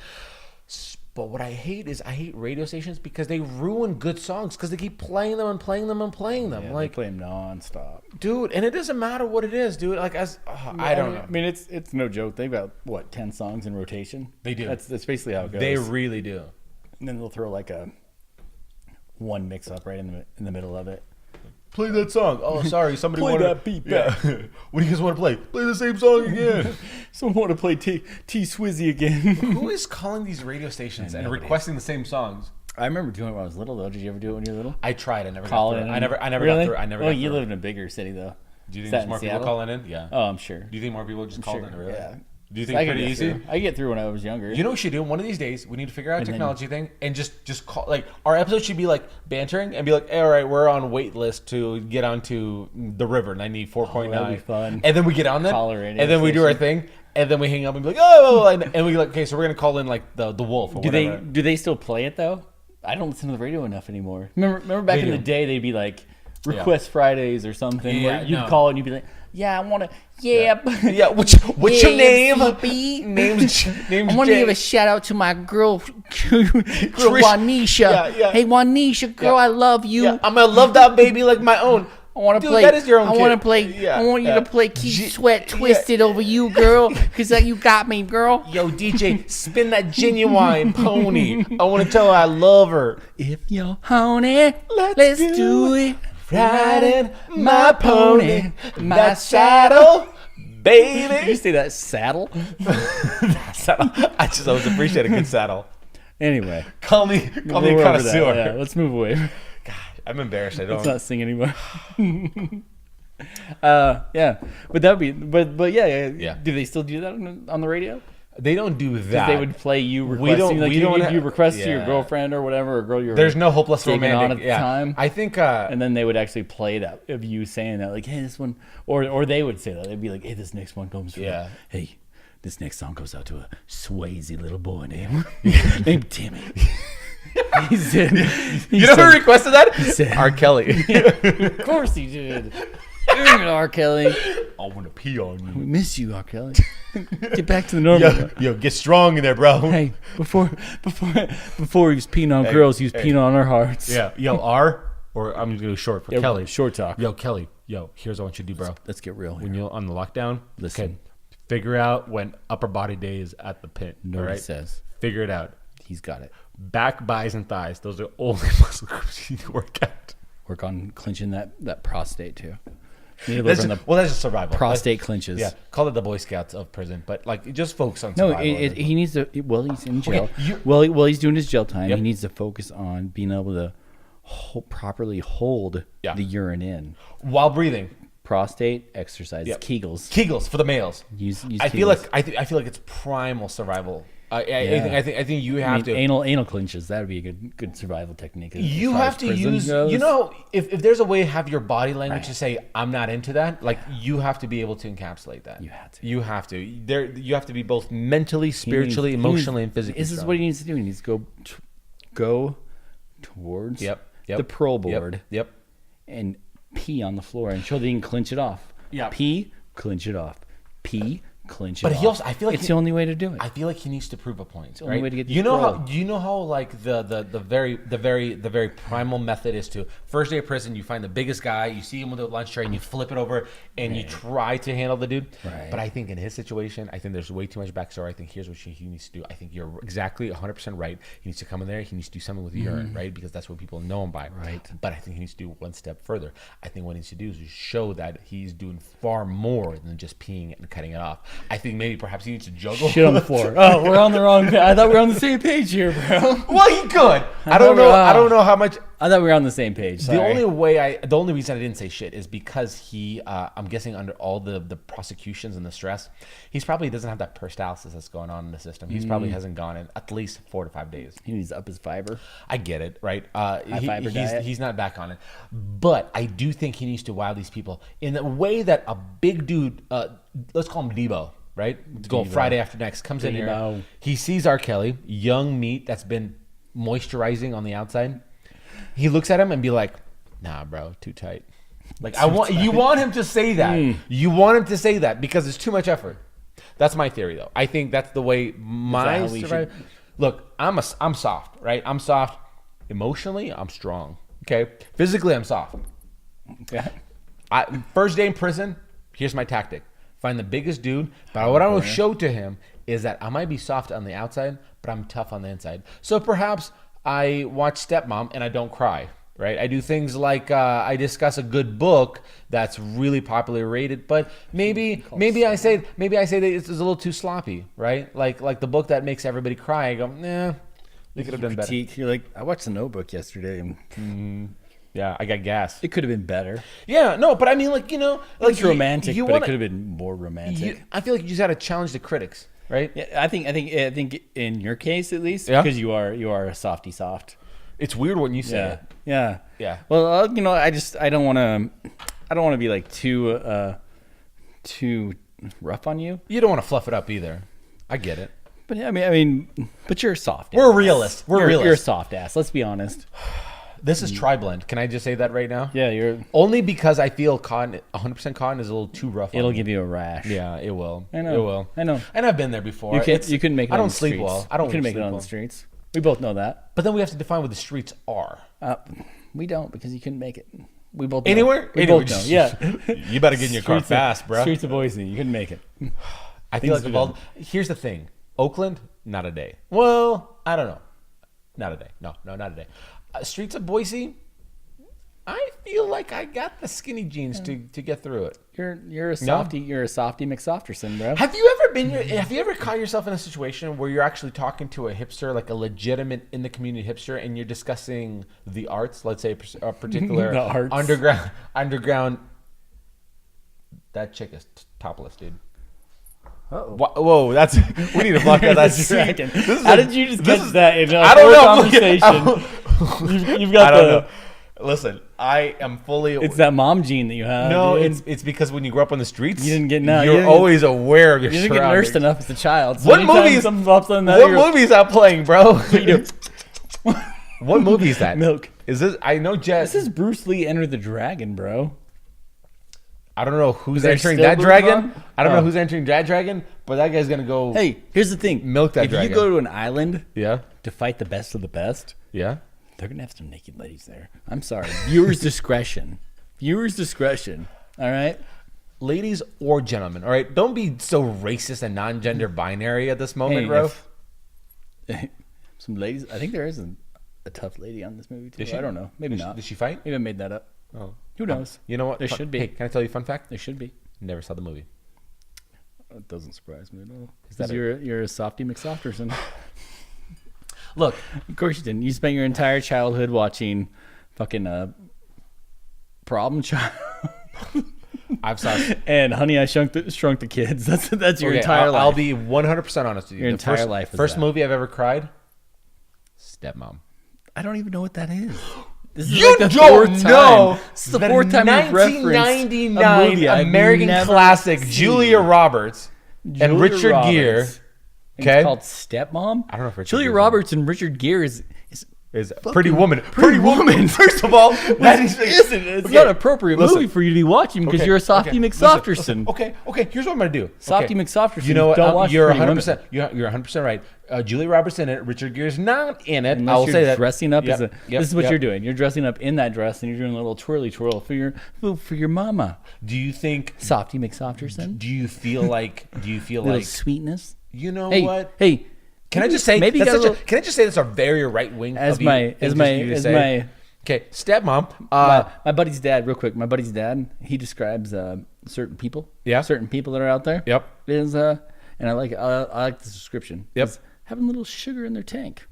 But what I hate is I hate radio stations because they ruin good songs because they keep playing them and playing them and playing them. Yeah, like, they play them nonstop. dude, and it doesn't matter what it is, dude. Like, I don't know. I mean, it's no joke. They've got what 10 songs in rotation. They do. That's basically how it goes. They really do. And then they'll throw like a one mix up right in the middle of it. Play that song. Oh, sorry. Somebody Play wanted that beat Yeah. What do you guys want to play? Play the same song again. Someone want to play T Swizzy again. Who is calling these radio stations and nobody. requesting the same songs? I remember doing it when I was little though. Did you ever do it when you were little? I tried. I never Call got it through. in. I never Really? got through. I never Well, got you through. live in a bigger city though. Do you think Is that there's in more people Seattle? calling in? Yeah. Oh, I'm sure. Do you think more people just called Sure, in? Really? yeah. Do you So think I it's could pretty get easy? through. I get through when I was younger. You know what we should do? One of these days, we need to figure out a And then- technology thing and just call. Like, our episode should be like bantering and be like, hey, all right, we're on wait list to get onto the river 94.9. that'd be fun. And then we get on that. Call a And radio then we do our station. thing. And then we hang up and be like, oh, and we like, okay, so we're going to call in like the wolf or do whatever. they still play it though? I don't listen to the radio enough anymore. Remember back They in the do. day they'd be like Request Fridays or something Yeah, where you'd no. call and you'd be like, yeah, I want to, yeah, Yeah, what's your name? CP. Name's I want to Jay. give a shout out to my girl, Trish. Juanisha. Yeah. Hey, Juanisha, girl, Yeah. I love you. Yeah, I'm gonna love that baby like my own. I want to Dude, play. that is your own I kid. want to play. Yeah, I want you yeah. to play Keith Sweat yeah. Twisted over you, girl, because you got me, girl. Yo, DJ, spin that genuine pony. I want to tell her I love her. If you're honey, let's do it. Riding my pony, that saddle, baby. Did you say that saddle? Saddle. I always appreciate a good saddle. Anyway, Call me a we're over that. connoisseur. Yeah, let's move away. I'm embarrassed. I Let's don't. not sing anymore. Yeah, but that would be, but yeah. Do they still do that on the radio? They don't do that. They would play you We requesting, don't- like we you, don't you ha- request to your yeah. girlfriend or whatever, or girl you're. There's no hopeless digging romantic. on at the time. I think. And then they would actually play that of you saying that, like, hey, this one, or they would say that. They'd be like, hey, this next one comes from, Yeah. hey, this next song goes out to a Swayze little boy named Timmy. He said, You know who requested that? said- R. Kelly. of course he did. Dang it, R. Kelly. I want to pee on you. We miss you, R. Kelly. Get back to the normal. Yo, get strong in there, bro. Hey, before he was peeing on girls, he was peeing on our hearts. Yeah, yo, R, or I'm just gonna go short for Yeah, Kelly. short talk. Yo, Kelly. Yo, here's what I want you to do, bro. Let's get real When here. you're on the lockdown, Listen. okay, figure out when upper body day is at the pit. Know all what he right? says. Figure it out. He's got it. Back, buys, and thighs. Those are only muscle groups you need to work out. Work on clinching that prostate too. You need to work That's on just, the well, that's just survival. prostate clinches. Yeah, call it the Boy Scouts of prison, but like just focus on No, survival. he needs to. Well, he's in jail. you- Well, he's doing his jail time. Yep. He needs to focus on being able to properly hold Yeah. the urine in. While breathing. Prostate exercise, Yep. Kegels. Kegels for the males. Use I feel Kegels. like I feel like it's primal survival I think you have to. Anal clinches. That would be a good survival technique. You as far have as to prison use, goes. you know, if there's a way to have your body language to say, I'm not into that, like, you have to be able to encapsulate that. You have to. You have to. You have to be both mentally, spiritually, emotionally, and physically. This is strong. what he needs to do. He needs to go towards Yep. the pro board Yep. and pee on the floor and show that he can clinch it off. Yeah. Pee, clinch it off. Pee, clinch it But off. he also, I feel like it's the only way to do it. I feel like he needs to prove a point. the only way to get you this know pro. how you know how like the very primal method is to first day of prison. You find the biggest guy, you see him with a lunch tray, and you flip it over, and you try to handle the dude. Right. But I think in his situation, I think there's way too much backstory. I think here's what he needs to do. I think you're exactly 100% right. He needs to come in there. He needs to do something with the urine, right? Because that's what people know him by. Right. But I think he needs to do one step further. I think what he needs to do is show that he's doing far more than just peeing and cutting it off. I think maybe perhaps he needs to juggle. Shit on the floor. Oh, we're on the wrong page. I thought we were on the same page here, bro. Well, he could. I don't know. I don't know how much. I thought we were on the same page. Sorry. The only reason I didn't say shit is because he, I'm guessing under all the prosecutions and the stress, he's probably doesn't have that peristalsis that's going on in the system. He's probably hasn't gone in at least 4 to 5 days. He needs to up his fiber. I get it, right? Fiber diet. He's not back on it, but I do think he needs to wow these people in the way that a big dude, let's call him Debo, right? Let's go Friday after next, comes in here. Debo. He sees R. Kelly, young meat that's been moisturizing on the outside. He looks at him and be like, "Nah, bro, too tight." Like you want him to say that. You want him to say that because it's too much effort. That's my theory, though. I think that's the way how we should- Look, I'm soft, right? I'm soft emotionally. I'm strong. Okay, physically, I'm soft. Yeah. First day in prison, here's my tactic. Find the biggest dude, but what I will show to him is that I might be soft on the outside, but I'm tough on the inside. So perhaps I watch Stepmom and I don't cry, right? I do things like I discuss a good book that's really popularly rated, but maybe I say that it's a little too sloppy, right? Like the book that makes everybody cry. I go, nah, they could have done better. Critique. You're like, I watched The Notebook yesterday, and Yeah, I got gas. it could have been better. Yeah, no, but I mean, like, you know, like It's romantic, you but wanna- it could have been more romantic. I feel like you just got to challenge the critics, right? Yeah, I think in your case at least, Yeah. because you are a softy soft. It's weird when you say Yeah, it. yeah, Yeah. Well, I don't want to be like too rough on you. You don't want to fluff it up either. I get it. But I mean, but you're a soft. We're ass. realists. We're You're a realists. soft ass. Let's be honest. This is tri-blend. Can I just say that right now? Yeah, you're. Only because I feel 100% cotton is a little too rough. It'll on me. give you a rash. Yeah, it will. I know. It will. I know. And I've been there before. You couldn't make it. I on don't the sleep streets. well. I don't You couldn't make it sleep on well. the streets. We both know that. But then we have to define what the streets are. We don't because you couldn't make it. We both know. Anywhere? We Anywhere. both know. Yeah. You better get in your car Streets of- fast, bro. Streets of Boise. You couldn't make it. I feel like Things of all, here's the thing. Oakland, not a day. Well, I don't know. Not a day. No, not a day. Streets of Boise, I feel like I got the skinny jeans to get through it. You're a softy. You're a softy McSofterson, bro. Have you ever caught yourself in a situation where you're actually talking to a hipster, like a legitimate in the community hipster, and you're discussing the arts, let's say a particular The arts. underground. That chick is topless, dude. Uh-oh. Whoa, that's we need to block that. That's Dragon. This is How a- did you just this catch is- that in a I don't know. conversation? You've got I don't know. Listen, I am fully. It's that mom gene that you have. no, dude. it's because when you grow up on the streets, You didn't get- no, you You're didn't- always aware of your You didn't get surroundings. nursed enough as a child. So What anytime movie is- something pops on that, What you're- movie is that playing, bro? you do. What movie is that? Milk. Is this? I know Jess. This is Bruce Lee Enter the Dragon, bro. I don't know who's there entering still that movies dragon. on? I don't know Oh. who's entering that dragon, but that guy's gonna go. Hey, here's the thing. Milk that if dragon. you go to an island Yeah. to fight the best of the best, Yeah. they're gonna have some naked ladies there. I'm sorry. Viewers' discretion. Viewers' discretion. All right. Ladies or gentlemen, all right. Don't be so racist and non-gender binary at this moment, Hey, bro. Some ladies. I think there is a tough lady on this movie too. Did she? I don't know. Maybe Did she- not. did she fight? Maybe I made that up. Oh. Who knows? You know what? There should be. Hey, can I tell you a fun fact? There should be. Never saw the movie. It doesn't surprise me at all. Is that Because you're a softy McSofterson. Look, Of course you didn't. You spent your entire childhood watching fucking Problem Child. I've saw. And Honey, I Shrunk the Kids. That's your entire life. I'll be 100% honest with you. Your The entire first, life is First that. movie I've ever cried. Stepmom. I don't even know what that is. This is You like the don't fourth know. time. This is the fourth time you've referenced a 1999 movie I've American never classic, seen. Julia Roberts and Julia Richard Roberts. Gere. And Okay, It's called Stepmom. I don't know if Richard Julia Gere's Roberts and Richard Gere is is Pretty Woman. Pretty Woman. First of all, that is isn't. It's Okay, not an appropriate listen. movie for you to be watching because Okay, you're a Softy okay, McSofterson. listen. Okay. Here's what I'm gonna do. Softy okay. McSofterson. You know what? Don't watch You're Pretty 100%. You're 100% right. Julia Roberts in it. Richard Gere's not in it. Unless I will you're say that. dressing up Yep, as a. yep, This is what yep. you're doing. You're dressing up in that dress and you're doing a little twirly twirl for your mama. Do you think? Softy McSofterson. Do you feel like? Little sweetness. You know Hey, what? hey. Can I just say? maybe you that's got a such a- little, can I just say that's a very right wing as of you, my thing for you to say. Okay, stepmom. my buddy's dad, real quick. My buddy's dad, he describes certain people. Yeah. Certain people that are out there. Yep. Is and I like this description. Yep. Is having a little sugar in their tank.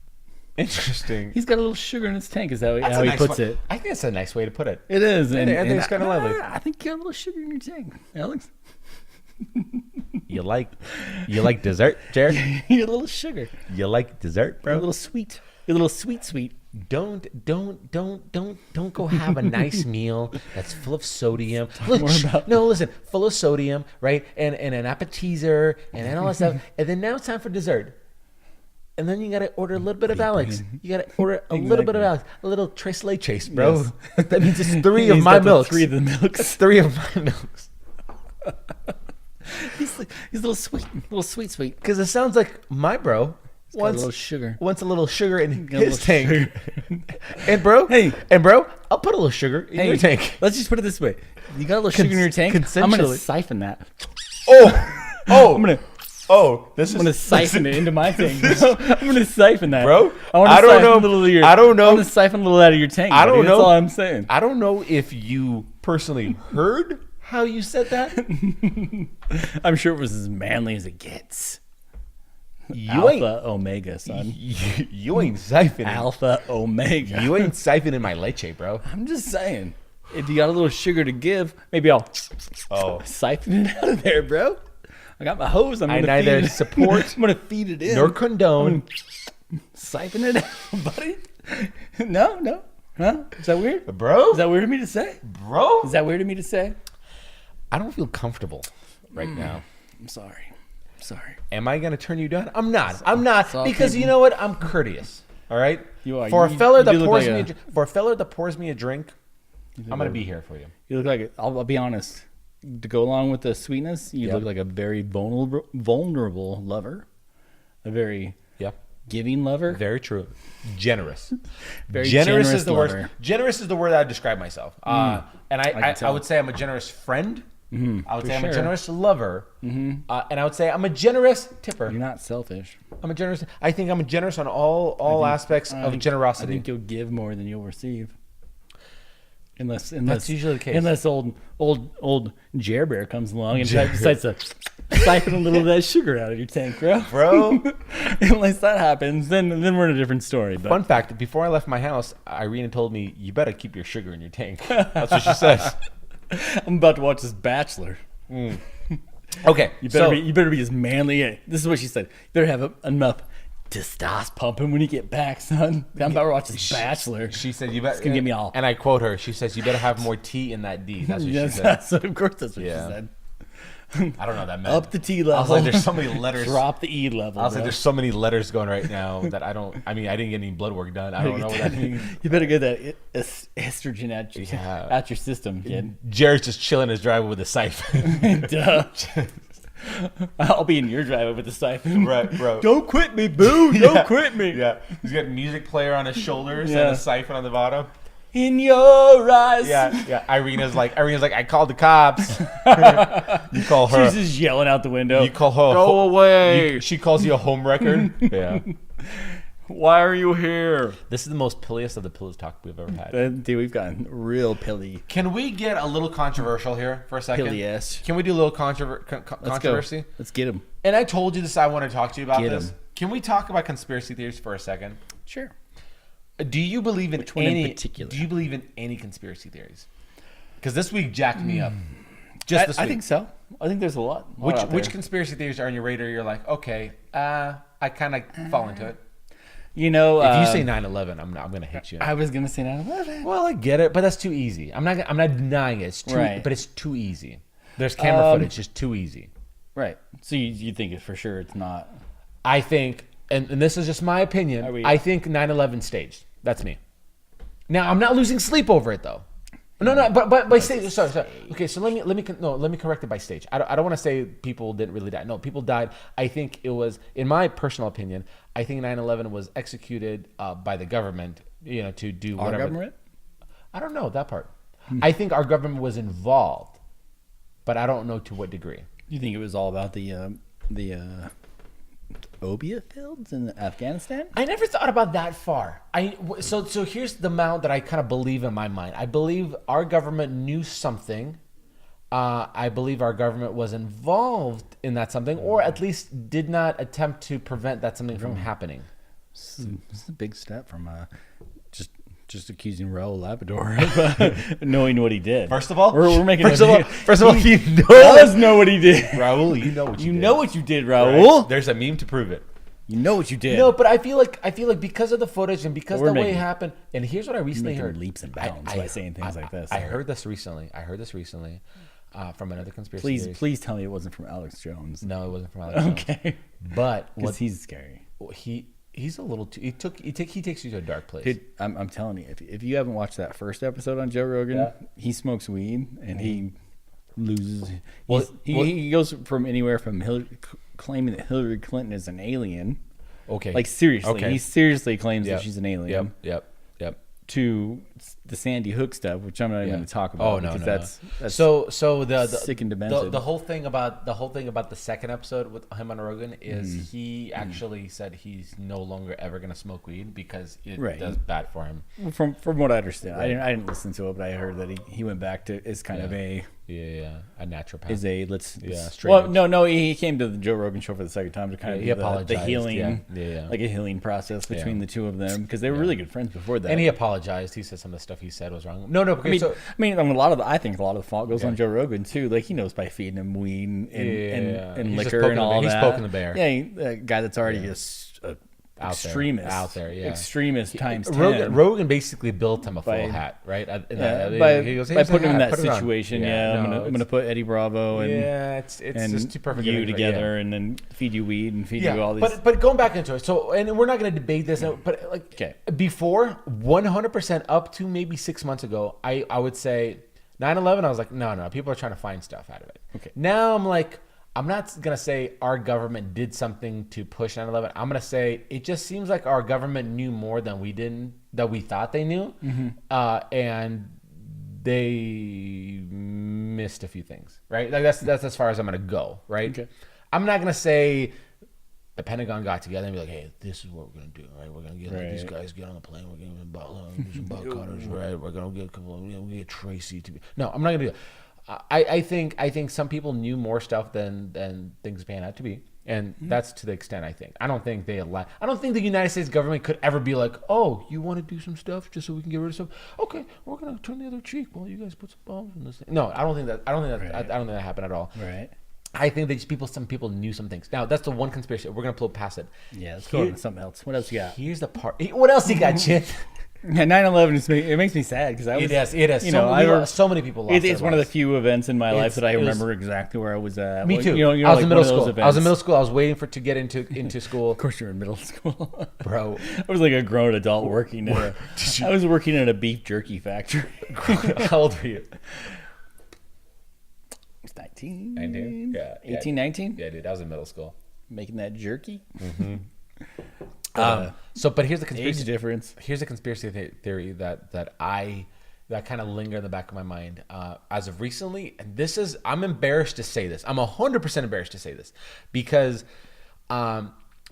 Interesting. He's got a little sugar in his tank. Is how That's he a nice puts way- it. I think that's a nice way to put it. It is. I think it's kinda lovely. I think you got a little sugar in your tank, Alex. You like dessert, Jared? You got a little sugar. You like dessert, A bro? little sweet. A little sweet. Don't go have a nice meal that's full of sodium. Look, no, listen, full of sodium, right? And an appetizer and all that stuff. And then now it's time for dessert. And then you gotta order a little bit of Alex. You gotta order a little bit of Alex. A little Tres Leches, bro. Yes. That means it's three of He's my got the milks. three of the milks. That's three of my milks. He's a little sweet. Because it sounds like my bro Got a wants little sugar. wants a little sugar in Got a his little tank. and bro, I'll put a little sugar in your Hey, tank. let's just put it this way. You got a little sugar in your tank. I'm gonna consensually. siphon that. This I'm gonna siphon it into my tank. Bro. I'm gonna siphon that, Bro, wanna I don't siphon know- a little of your, I don't know- I'm gonna siphon a little out of your tank. I don't buddy. know. That's all I'm saying. I don't know if you personally heard how you said that. I'm sure it was as manly as it gets. You ain't Alpha Omega, son. you ain't siphoning. Alpha Omega. You ain't siphoning my leche, bro. I'm just saying. If you got a little sugar to give, maybe I'll siphon it out of there, bro. I got my hose. I'm I gonna neither feed it. support I'm gonna feed it in. nor condone. Siphon it out, buddy. No. Huh? Is that weird? Bro, Is that weird of me to say? bro. Is that weird of me to say? I don't feel comfortable right now. I'm sorry. Am I gonna turn you down? I'm not. I'm not all because you know what? I'm courteous. All right. You are. For You- a feller you that do look pours like me for a feller that pours me a drink, I'm gonna be here for you. You look like it. I'll be honest. To go along with the sweetness, you Yep. look like a very vulnerable lover, a very Yeah. giving lover. Very true. Generous. Very generous generous is the word. lover. Generous is the word I describe myself. And I can tell. would say I'm a generous friend. I would say I'm a sure. generous lover. And I would say I'm a generous tipper. You're not selfish. I'm a generous. I think I'm generous on all aspects of I generosity. think you'll give more than you'll receive. Unless usually the case. Unless old Jer Bear comes along and decides to siphon a little of that sugar out of your tank, bro. Bro. Unless that happens, then we're in a different story. But Fun fact: before I left my house, Irina told me, "You better keep your sugar in your tank." That's what she says. I'm about to watch this Bachelor. Okay, You better be as manly. This is what she said. You better have enough testosterone pumping when you get back, son. I'm about to watch this Bachelor. She said, "You better." It's gonna get me all. And I quote her. She says, "You better have more T in that D." That's what Yes, she said. of course that's what Yeah. she said. I don't know what that meant. Up the T I was level. like, "There's so many letters." Drop the E level. I was like, bro. "There's so many letters going right now that I don't." I mean, I didn't get any blood work done. I don't know what that means. You better get that estrogen Yeah. out your system, kid. Jared's just chilling in his driveway with a siphon. Duh. I'll be in your driveway with the siphon. Right, bro. Don't quit me, boo. Don't quit me. Yeah, he's got a music player on his shoulders Yeah. and a siphon on the bottom. In your eyes. Yeah. Irina's like, I called the cops. You call her. She's just yelling out the window. You call her. Go away. She calls you a home record. Yeah. Why are you here? This is the most pilliest of the pillows talk we've ever had. Dude, we've gotten real pilly. Can we get a little controversial here for a second? Pilly-esque. Can we do a little Let's controversy? go. Let's get him. And I told you this. I want to talk to you about Get this. 'em. Can we talk about conspiracy theories for a second? Sure. Do you believe in one in any? particular? Do you believe in any conspiracy theories? Because this week jacked me up. Just this I week. think so. I think there's a lot. Which conspiracy theories are on your radar? You're like, okay, I kind of fall into it. You know, If you say 9/11, I'm gonna hit you. I was gonna say 9/11. Well, I get it, but that's too easy. I'm not denying it. It's too, Right. but it's too easy. There's camera footage, just too easy. Right. So you think it for sure it's not. I think, and this is just my opinion. I think 9/11 staged. That's me. Now I'm not losing sleep over it though. No, but by stage. Sorry. Okay, so let me correct it by stage. I don't want to say people didn't really die. No, people died. I think it was, in my personal opinion, I think 9/11 was executed by the government. To do Our whatever. government? I don't know that part. I think our government was involved, but I don't know to what degree. You think it was all about the opiate fields in Afghanistan? I never thought about that far. So here's the amount that I kind of believe in my mind. I believe our government knew something. I believe our government was involved in that something, or at least did not attempt to prevent that something from happening. This is a big step from just accusing Raul Labrador of knowing what he did. First of all, we're making first of all, he does know what he did. Raul, you know what You did. know what you did, Raul. Right? There's a meme to prove it. You know what you did. No, but I feel like because of the footage and because We're the way it making- happened, and here's what I recently making heard. leaps and bounds by saying things like this. I heard this recently. From another conspiracy. theory. Please tell me it wasn't from Alex Jones. No, it wasn't from Alex Jones. Okay. But Because what he's scary. he's a little too. He takes you to a dark place. Dude, I'm telling you, if you haven't watched that first episode on Joe Rogan, he smokes weed and he loses. Well, He goes from anywhere from claiming that Hillary Clinton is an alien. Okay. Like seriously, Okay. he seriously claims Yep. that she's an alien. Yep. To the Sandy Hook stuff, which I'm not even going to talk about. Oh no, because no. that's So the sick and demented. the whole thing about the second episode with him on Rogan is he actually said he's no longer ever going to smoke weed because it Right. does bad for him. from what I understand. I didn't listen to it, but I heard that he went back to is kind of a A naturopath. is a let's straight well edge. no he came to the Joe Rogan show for the second time to kind of he do the apologized, healing yeah. like a healing process between the two of them because they were really good friends before that. And he apologized. He said some of the stuff he said was wrong. No. Okay, I think a lot of the fault goes on Joe Rogan too. Like he knows by feeding him weed and He's just liquor poking and the all bear. that. He's poking the bear. Yeah, a guy that's already a extremist out there, yeah. extremist times 10. Rogan basically built him a full By- hat, right? By putting him in that put it on. situation, no, I'm gonna put Eddie Bravo and it's and just too perfect. you image, right? together, Yeah. and then feed you weed and feed you all these. But going back into it, so and we're not going to debate this, but like Okay. before 100% up to maybe 6 months ago, I would say 9/11. I was like, no, people are trying to find stuff out of it. Okay. Now I'm like, I'm not gonna say our government did something to push 9/11. I'm gonna say it just seems like our government knew more than we didn't, that we thought they knew, and they missed a few things. Right? Like that's as far as I'm gonna go. Right? Okay. I'm not gonna say the Pentagon got together and be like, "Hey, this is what we're gonna do. Right? We're gonna get these guys get on the plane. We're gonna do some butt cutters. Right? We're gonna get a couple. We get Tracy to be. No, I'm not gonna do that. I think some people knew more stuff than things pan out to be, and that's to the extent I think. I don't think they allow. I don't think the United States government could ever be like, "Oh, you want to do some stuff just so we can get rid of stuff? Okay, we're gonna turn the other cheek. Well, you guys put some bombs in this thing." No, I don't think that. I don't think that happened at all. Right. I think that some people knew some things. Now that's the one conspiracy. We're gonna blow past it. Yeah, let's go on to something else. What else you got? Here's the part. What else you got, Chin? Yeah, 9/11 it makes me sad because I was. It has. You So, know, so many people lost. It's their one of the lives. few events in my life that I it was- remember exactly where I was at. Me Well, too. You know, I was like in one middle of those school. I was events. in middle school. I was waiting to get into school. Of course, you're in middle school, Bro. I was like a grown adult working. I was working at a beef jerky factory. How old were you? I was 19. 19? Yeah. 18, 19? Yeah, dude, I was in middle school. Making that jerky. But here's the Age conspiracy. difference. Here's a conspiracy theory that kind of linger in the back of my mind as of recently. And this is, I'm embarrassed to say this. I'm 100% embarrassed to say this because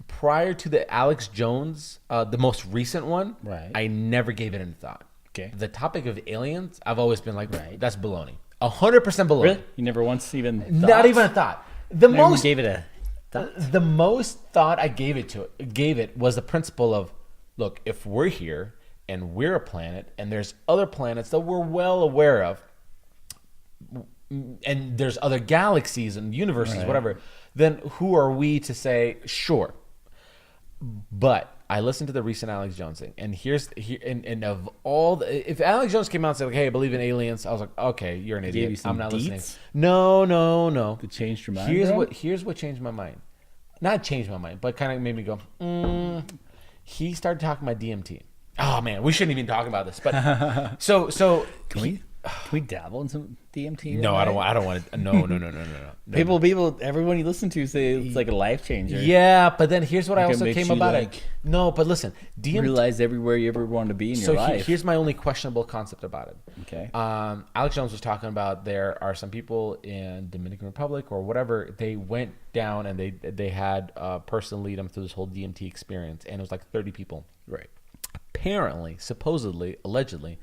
prior to the Alex Jones, the most recent one, Right. I never gave it any thought. Okay. The topic of aliens, I've always been like, that's baloney. 100% baloney. Really? You never once even thought? Not even a thought. The Never most gave it a the most thought I gave it was the principle of, look, if we're here and we're a planet and there's other planets that we're well aware of, and there's other galaxies and universes, whatever, then who are we to say sure? But I listened to the recent Alex Jones thing, and and of all if Alex Jones came out and said like, "Hey, I believe in aliens," I was like, "Okay, you're an Gave idiot. you some I'm not listening." deets? No. It changed your mind. Here's what changed my mind. Not changed my mind, but kind of made me go. He started talking about DMT. Oh man, we shouldn't even talk about this. But so Can we dabble in some DMT? no, I don't want it. No. People, everyone you listen to say it's like a life changer. Yeah, but then here's what I Like, it also makes came you, about like, it. No, but listen, DMT. Realize everywhere you ever wanted to be in So your life. here's my only questionable concept about it. Okay. Alex Jones was talking about there are some people in Dominican Republic or whatever. They went down and they had a person lead them through this whole DMT experience, and it was like 30 people. Right. Apparently, supposedly, allegedly,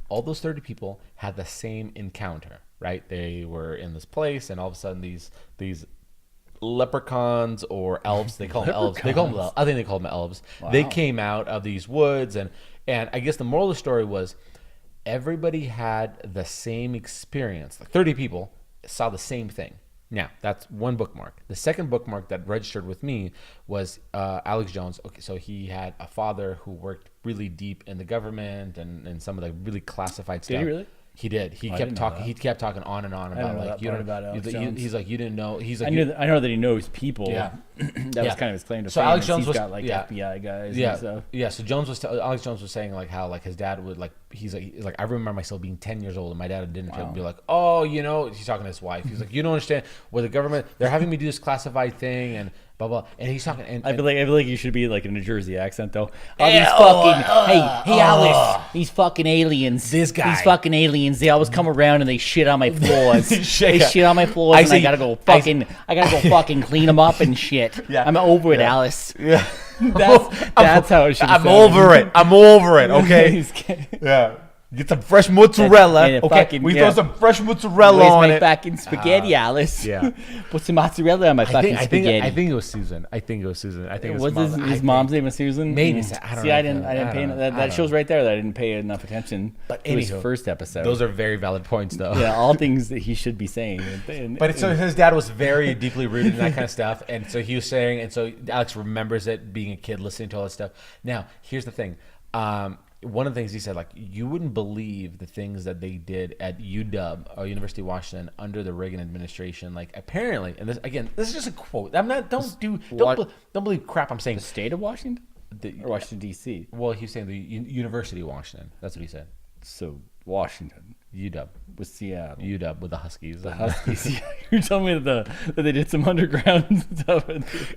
all those 30 people had the same encounter. Right? They were in this place, and all of a sudden these leprechauns or elves, they call them elves. They call them, I think they call them elves. They came out of these woods, and I guess the moral of the story was everybody had the same experience. Like 30 people saw the same thing. Now, that's one bookmark. The second bookmark that registered with me was Alex Jones. Okay, so he had a father who worked really deep in the government and some of the really classified stuff. Did he really? He did. He I kept didn't know talking. that. He kept talking on and on I didn't about know like that part about Alex Jones. he's like you didn't know. He's like I know that he knows people. Yeah. That was kind of his claim to So fame. Alex is Jones he's was- got like yeah. FBI guys Yeah, and stuff. yeah. So Alex Jones was saying like how like his dad would like he's like I remember myself being 10 years old and my dad at dinner table would be like, oh, he's talking to his wife. He's like, you don't understand where the government they're having me do this classified thing and blah blah. And he's talking and I feel like you should be like in a Jersey accent though. All these fucking hey Alice, these fucking aliens. This guy. These fucking aliens. They always come around and they shit on my floors. they Shit. shit on my floors, I and see- I gotta go fucking clean them up and shit. Yeah. I'm over it, Alice. yeah. That's how it should. I'm over it. I'm over it. Okay. He's kidding. Yeah. Get some fresh mozzarella. And Okay. fucking- We yeah. throw some fresh mozzarella Where's on my it. fucking spaghetti, Alice? yeah. Put some mozzarella on my fucking spaghetti. I think it was Susan. I think it was What's his mom's name was Susan? Maybe. Mm. I don't See, know. I didn't I pay don't know. that. I That don't shows right there that I didn't pay enough attention But to his anywho, first episode. Those are very valid points, though. yeah, all things that he should be saying. But so his dad was very deeply rooted in that kind of stuff, and so he was saying, and so Alex remembers it being a kid listening to all that stuff. Now, here's the thing. One of the things he said, like, you wouldn't believe the things that they did at UW or University of Washington under the Reagan administration. Like, apparently, and this is just a quote. I'm not. Don't believe crap I'm saying. the state of Washington or Washington D.C. Well, he was saying the University of Washington. That's what he said. So Washington UW. with Seattle. UW with the Huskies. The Huskies. You're telling me that they did some underground stuff.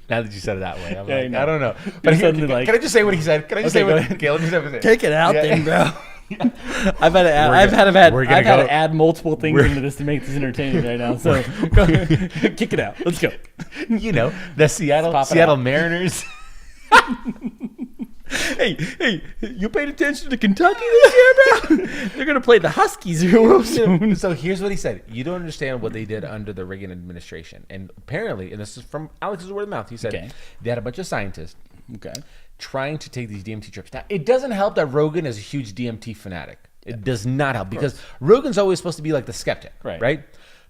Now that you said it that way, I'm Yeah, like, I know. I don't know. You're But suddenly like- can I just say what he said? Can I just Okay, say go what? ahead. Okay, let me say what he said. Take it out, Yeah. then, bro. I've had to we're I've gonna had go- to add multiple things into this to make this entertaining right now. So go kick it out. Let's go. You know, the Seattle Pop it out. Mariners. Hey, you paid attention to Kentucky this year, bro? They're gonna play the Huskies real soon. So here's what he said. You don't understand what they did under the Reagan administration. And apparently, and this is from Alex's word of mouth, he said Okay. they had a bunch of scientists Okay. trying to take these DMT trips. Now, it doesn't help that Rogan is a huge DMT fanatic. It does not help because Rogan's always supposed to be like the skeptic, Right.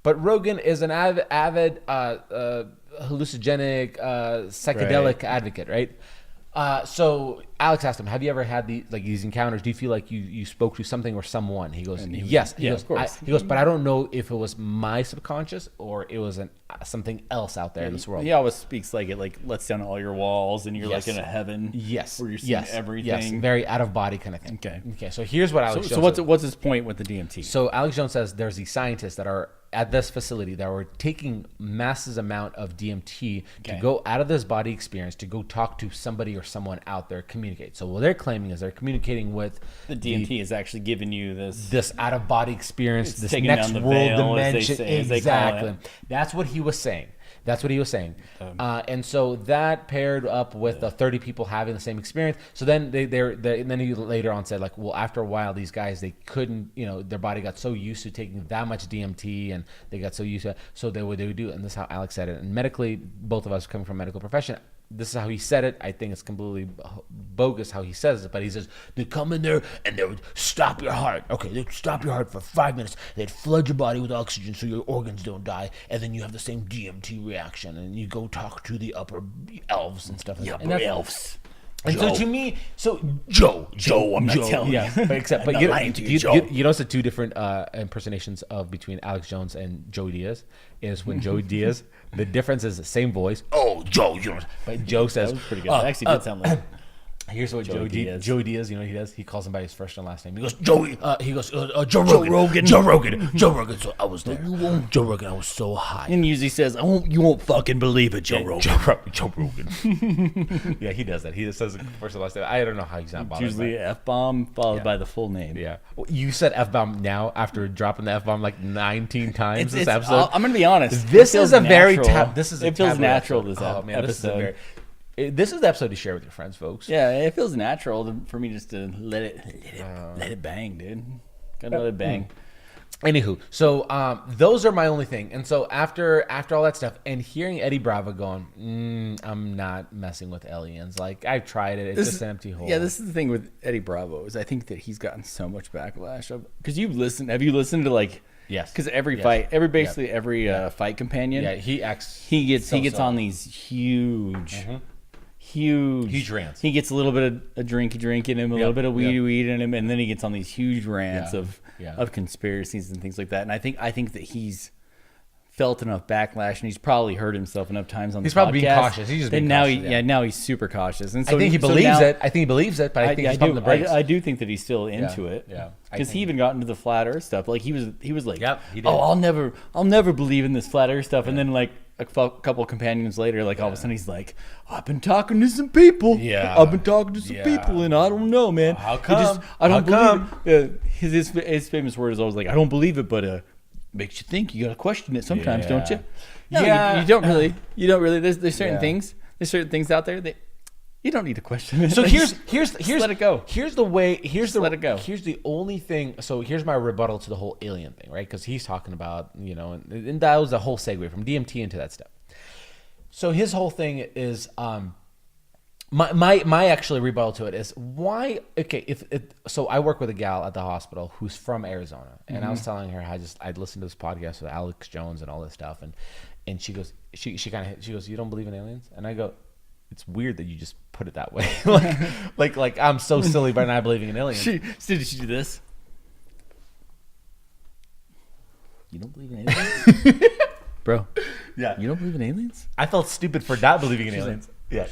But Rogan is an avid hallucinogenic, psychedelic Right. advocate, right? So Alex asked him, "Have you ever had these encounters? Do you feel like you spoke to something or someone?" He goes, "Yes." He yeah, goes, of course. he goes, "But I don't know if it was my subconscious or it was something else out there in this world." He always speaks like it like lets down all your walls and you're Yes. like in a heaven. Yes. Where you're seeing Yes. everything. Yes. Very out of body kind of thing. Okay. Okay. So here's what Alex. So Jones what's his point with the DMT? So Alex Jones says there's these scientists that are at this facility that were taking massive amount of DMT to Okay. go out of this body experience to go talk to somebody or someone out there, communicate. So what they're claiming is they're communicating with the DMT is actually giving you this. this out of body experience, this taking next down the world veil, as they dimension. say, as they call Exactly. it. That's what he was saying. And so that paired up with the 30 people having the same experience. So then and then he later on said like, well, after a while, these guys, they couldn't, their body got so used to taking that much DMT and they got so used to it. So they would do, and this is how Alex said it. And medically, both of us coming from medical profession, this is how he said it. I think it's completely bogus how he says it, but he says they come in there and they would stop your heart. Okay, they'd stop your heart for 5 minutes. They'd flood your body with oxygen so your organs don't die, and then you have the same DMT reaction, and you go talk to the upper elves and stuff like that. And that's- elves. And so to me, Joe, I'm not telling yeah, you. but I'm you, not lying to you, Joe. you notice the two different impersonations of between Alex Jones and Joey Diaz is when Joey Diaz, the difference is the same voice. Oh, Joe, you know, but Joe says, That was pretty good. That actually did sound like. here's what Joey Diaz. Diaz. Joey Diaz, you know what he does? He calls him by his first and last name. He goes, Joey. Joe Rogan. Joe Rogan. So I was there. Joe Rogan, I was so high. And usually says, you won't fucking believe it, Joe Rogan. Joe Rogan. Yeah, he does that. He just says the first and last name. I don't know how he's not bothered. Usually by it. F-bomb followed by the full name. Yeah. Well, you said F-bomb now after dropping the F-bomb like 19 times this episode. I'm gonna be honest. This it is feels a very natural. this is a it feels taboo natural. episode. This Oh man, episode. this is a very this is the episode to share with your friends, folks. Yeah, it feels natural for me just to let it bang, dude. Gotta let it bang. Anywho, so those are my only thing. And so after all that stuff and hearing Eddie Bravo going, I'm not messing with aliens. Like I've tried it. It's just an empty hole. Yeah, this is the thing with Eddie Bravo is I think that he's gotten so much backlash because have you listened to like Yes. because every Yes. fight every fight companion Yeah, he acts. he gets so-so. on these huge rants. He gets a little bit of drinky in him, a little bit of weed in him, and then he gets on these huge rants Yeah. of conspiracies and things like that. And I think that he's felt enough backlash, and he's probably heard himself enough times on. He's the probably being podcast cautious. He's just that being now cautious, yeah. now he's super cautious, and so I think he so believes now- it. I think he believes it, but I think he's pumping the brakes. I do think that he's still into it. yeah. I Because he think- even got into the flat Earth stuff. Like he was like, Yep, he did. oh, I'll never believe in this flat Earth stuff. And then like a couple companions later, like all of a sudden he's like, I've been talking to some people. Yeah. I've been talking to some Yeah. people, and I don't know, man. How I come? I don't How believe it. His famous word is always like, I don't believe it, but makes you think. You gotta question it sometimes, don't you? No, Yeah. You don't really. You don't really. There's certain Yeah. things. There's certain things out there that you don't need to question it. So Like, here's let it go. Here's the way. Here's the let it go. Here's the only thing. So here's my rebuttal to the whole alien thing, right? Because he's talking about and that was a whole segue from DMT into that stuff. So his whole thing is my actually rebuttal to it is why so I work with a gal at the hospital who's from Arizona, and I was telling her I'd listened to this podcast with Alex Jones and all this stuff, and she goes she goes, you don't believe in aliens? And I go, it's weird that you just put it that way. like I'm so silly by not believing in aliens. Did she do this? You don't believe in aliens, bro? Yeah. You don't believe in aliens? I felt stupid for not believing in aliens. Yeah.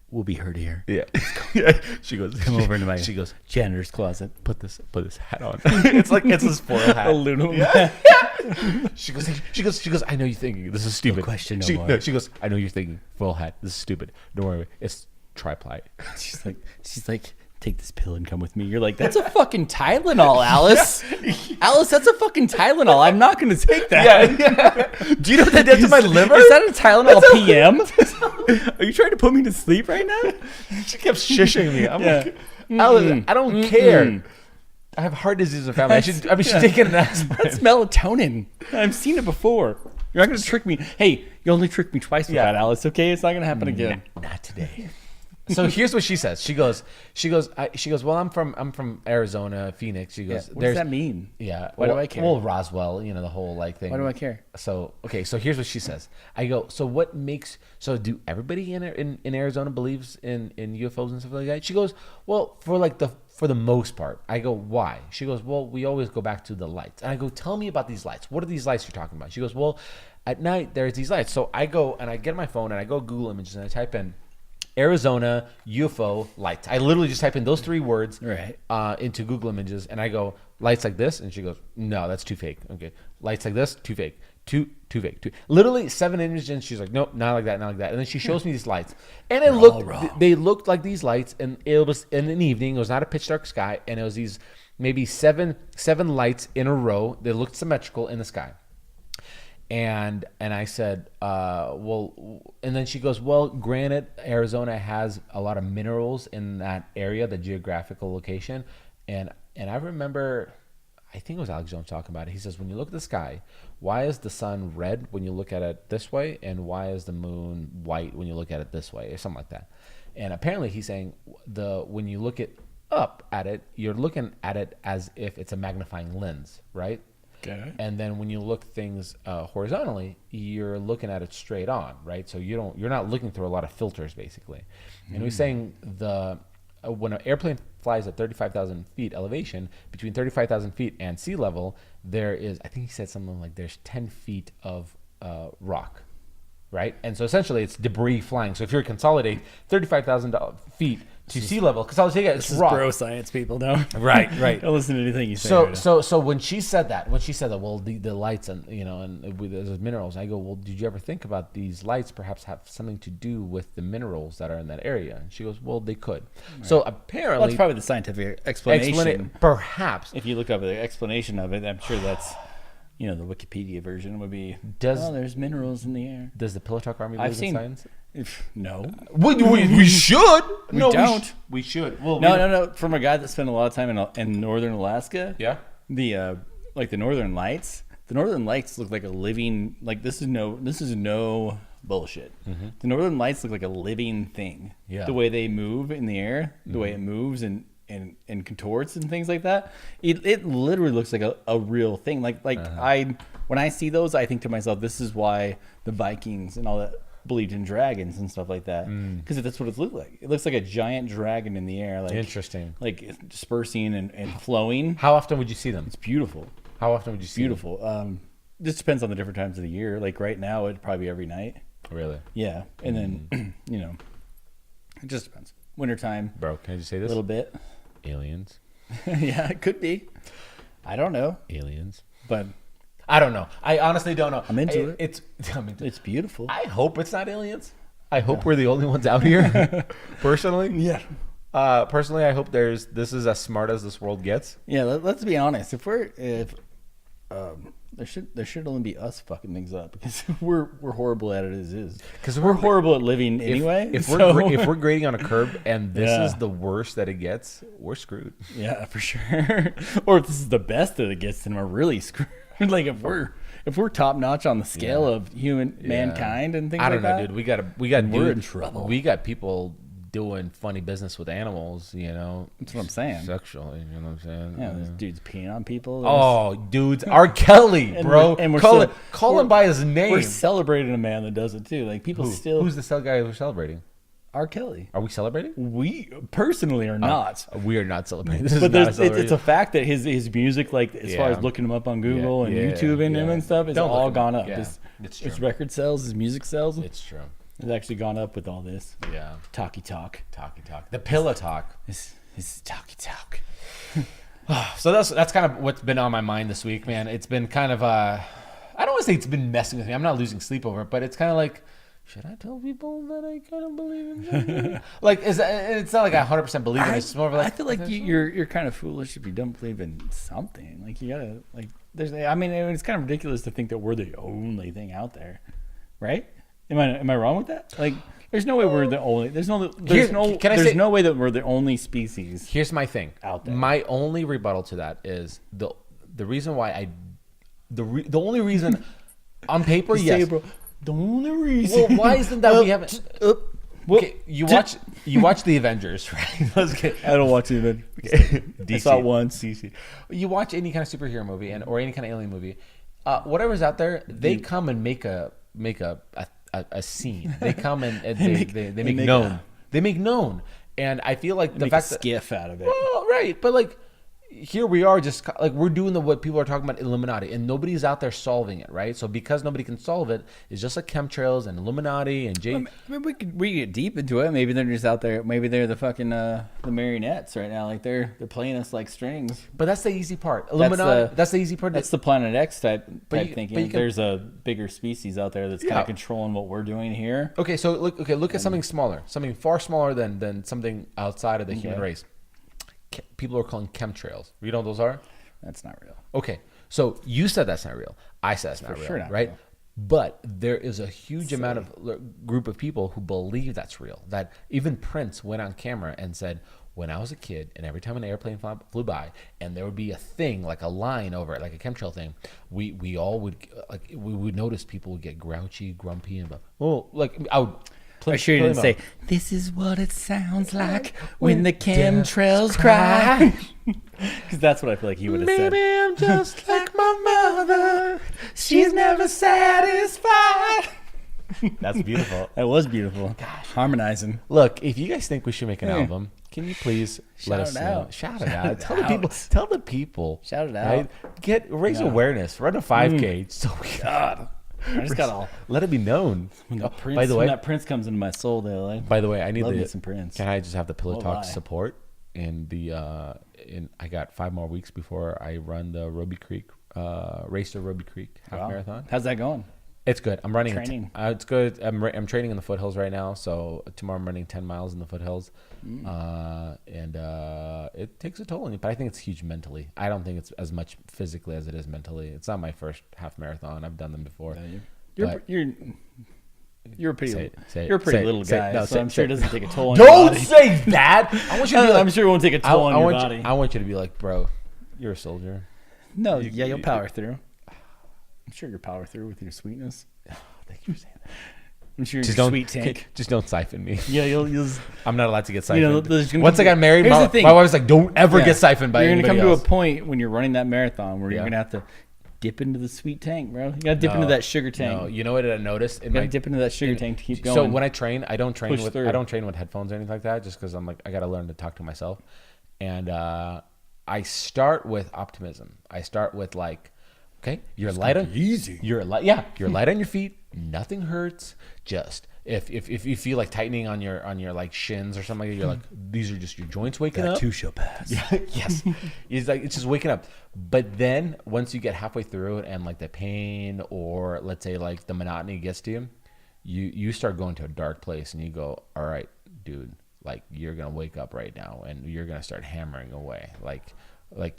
We'll be heard here. Yeah. Yeah. She goes, Come over into my she goes, janitor's closet. put this hat on. It's like it's a spoiled hat. A lunar. She goes, I know you're thinking this is stupid. question no she, more. No, she goes, I know you're thinking full hat. This is stupid. Don't worry, it's triply. She's like, take this pill and come with me. You're like, that's a fucking Tylenol, Alice. Alice, that's a fucking Tylenol. I'm not going to take that. Yeah. Do you know what that did to my liver? Is that a Tylenol PM? Are you trying to put me to sleep right now? She kept shushing me. I'm Yeah. like, Alice, I don't care. I have heart disease in the family. I should take an aspirin. That's melatonin. I've seen it before. You're not going to trick me. Hey, you only tricked me twice with that, Alice. Okay, it's not going to happen again. Not today. So here's what she says. She goes. Well, I'm from Arizona, Phoenix. She goes. What does that mean? Yeah. Why do I care? Well, Roswell, the whole thing. Why do I care? So okay. So here's what she says. I go. So what makes? So do everybody in Arizona believes in UFOs and stuff like that? She goes. Well, for the most part. I go. Why? She goes. Well, we always go back to the lights. And I go. Tell me about these lights. What are these lights you're talking about? She goes. Well, at night there's these lights. So I go and I get my phone and I go Google Images and I type in Arizona UFO lights. I literally just type in those 3 words into Google Images, and I go lights like this, and she goes, "No, that's too fake." Okay, lights like this, too fake. Too fake. Literally 7 images, and she's like, "Nope, not like that, not like that." And then she shows me these lights, and they looked like these lights, and it was in an evening. It was not a pitch dark sky, and it was these maybe seven lights in a row. They looked symmetrical in the sky. And I said, well, and then she goes, well, granted, Arizona has a lot of minerals in that area, the geographical location. And I remember, I think it was Alex Jones talking about it. He says, when you look at the sky, why is the sun red when you look at it this way, and why is the moon white when you look at it this way, or something like that? And apparently, he's saying when you look up at it, you're looking at it as if it's a magnifying lens, right? Okay. And then when you look things horizontally, you're looking at it straight on, right? So you're not looking through a lot of filters, basically. And he's saying when an airplane flies at 35,000 feet elevation, between 35,000 feet and sea level, there is, I think he said something like there's 10 feet of rock, right? And so essentially it's debris flying. So if you're consolidate 35,000 feet to sea level, because I was saying it's This is rock. bro science, people. No, Right. Don't listen to anything you say. So when she said that, well, the lights and there's minerals, I go, well, did you ever think about these lights perhaps have something to do with the minerals that are in that area? And she goes, well, they could. Right. So apparently, that's probably the scientific explanation. Perhaps if you look up the explanation of it, I'm sure that's the Wikipedia version would be. There's minerals in the air. Does the Pillow Talk Army believe in science? No, we should. We should. Well, no. From a guy that spent a lot of time in northern Alaska. Yeah. The Northern Lights. The Northern Lights look like a living. Like this is no bullshit. Mm-hmm. The Northern Lights look like a living thing. Yeah. The way they move in the air, the way it moves and contorts and things like that. It literally looks like a real thing. When I see those, I think to myself, this is why the Vikings and all that believed in dragons and stuff like that, because that's what it looks like. It looks like a giant dragon in the air, like interesting, like dispersing and flowing. How often would you see them? It's beautiful. How often would you see beautiful them? This depends on the different times of the year. Like right now, it'd probably be every night. Really? Yeah, and then it just depends. Wintertime, bro, can I just say this a little bit? Aliens. Yeah, it could be. I don't know. Aliens, but I don't know. I honestly don't know. I'm into it. It's beautiful. I hope it's not aliens. I hope we're the only ones out here. Personally, yeah. Personally, I hope this is as smart as this world gets. Yeah. Let's be honest. There should only be us fucking things up because we're horrible at it as is. Because we're horrible at living anyway. If we're grading on a curve and this is the worst that it gets, we're screwed. Yeah, for sure. Or if this is the best that it gets, then we're really screwed. Like if we're top notch on the scale of mankind and things like that. I don't know, dude. We're in trouble. We got people doing funny business with animals, That's what I'm saying. Sexually, you know what I'm saying? Yeah, there's dudes peeing on people. Oh, dudes. R. Kelly, bro. Call him by his name. We're celebrating a man that does it too. Like people still. Who's the guy we're celebrating? R. Kelly. Are we celebrating? We personally are not. We are not celebrating. It's a fact that his music, like as far as looking him up on Google and YouTube and him and stuff, it's all gone up. Yeah. His record sales, his music sales. It's true. It's actually gone up with all this. Yeah. Talky talk. The Pillow Talk. His talky talk. So that's kind of what's been on my mind this week, man. It's been kind of I don't want to say it's been messing with me. I'm not losing sleep over it, but it's kind of like, should I tell people that I kind of believe in something? It's not like I 100% believe in it. It's more of like, I feel like you're kind of foolish if you don't believe in something. Like you gotta it's kind of ridiculous to think that we're the only thing out there, right? Am I wrong with that? Like, there's no way we're the only. There's no way that we're the only species. Here's my thing out there. My only rebuttal to that is the reason why the only reason on paper, yes. Bro, the only reason. Well, why isn't that we haven't? Okay, you watch the Avengers, right? I don't watch the Avengers. I saw it once. DC. You watch any kind of superhero movie or any kind of alien movie, whatever's out there, they come and make a scene. They come and they make known. They make known, and I feel like the fact that skiff out of it. Well, right, but like here we are, just like we're doing what people are talking about, Illuminati, and nobody's out there solving it, right? So because nobody can solve it, it's just like chemtrails and Illuminati and we get deep into it. Maybe they're just out there. Maybe they're the fucking the marionettes right now. Like they're playing us like strings. But that's the easy part. Illuminati. That's the easy part. That's the Planet X type thinking. There's a bigger species out there that's kind of controlling what we're doing here. Okay, so look at something smaller, something far smaller than something outside of the human race. People are calling chemtrails. You know what those are? That's not real. Okay, so you said that's not real. I said that's not real, right? Real. But there is a huge amount of group of people who believe that's real. That even Prince went on camera and said, when I was a kid, and every time an airplane flew by, and there would be a thing like a line over it, like a chemtrail thing, we all would like we would notice people would get grouchy, grumpy, and I would. I'm sure you didn't say, "This is what it sounds like when the chemtrails cry," because that's what I feel like he would have said. Maybe I'm just like my mother. She's never satisfied. That's beautiful. That was beautiful. Gosh, harmonizing. Look, if you guys think we should make an album, can you please let us it know? out. Shout it out. Tell the people. Tell the people. Shout it out. Raise awareness. Run a 5K. So we God, I just got all. let it be known. Prince, by the way, when that Prince comes into my soul, though. Like, by the way, I need love me the some Prince. Can I just have the Pillow Won't Talk lie. support? And I got 5 more weeks before I run the Roby Creek race to Roby Creek half marathon. How's that going? It's good. I'm running. Training. It's good. I'm training in the foothills right now. So tomorrow I'm running 10 miles in the foothills, and it takes a toll on you. But I think it's huge mentally. I don't think it's as much physically as it is mentally. It's not my first half marathon. I've done them before. But- You're a pretty Say it, you're a pretty say it, little say it. guy, No, so say I'm it, sure it say it. doesn't take a toll on your Don't body. say that. I want you to be like, I'm sure it won't take a toll on your body. I want you to be like, bro, you're a soldier. No, you'll power through. I'm sure you'll power through with your sweetness. Thank you for saying that. I'm sure Just your don't sweet tank. Just don't siphon me. Yeah, you'll I'm not allowed to get siphoned. You know, there's gonna Once I come- got married, Here's my the thing. wife's like, don't ever Yeah. get siphoned by You're gonna come anybody to else. a point when you're running that marathon where Yeah. you're gonna have to dip into the sweet tank, bro. You gotta dip into that sugar tank. No, you know what I noticed? You gotta dip into that sugar tank to keep going. So when I train, I don't train Push with through. headphones or anything like that, just because I'm like I gotta learn to talk to myself. And I start with optimism. I start with like, okay, you're light on easy. You're light, yeah. You're light on your feet. Nothing hurts. Just if you feel like tightening on your like shins or something like that, you're like these are just your joints waking up. too shall pass. Yes, it's just waking up. But then once you get halfway through it and like the pain or let's say like the monotony gets to you, you start going to a dark place and you go, all right, dude, like you're gonna wake up right now and you're gonna start hammering away, like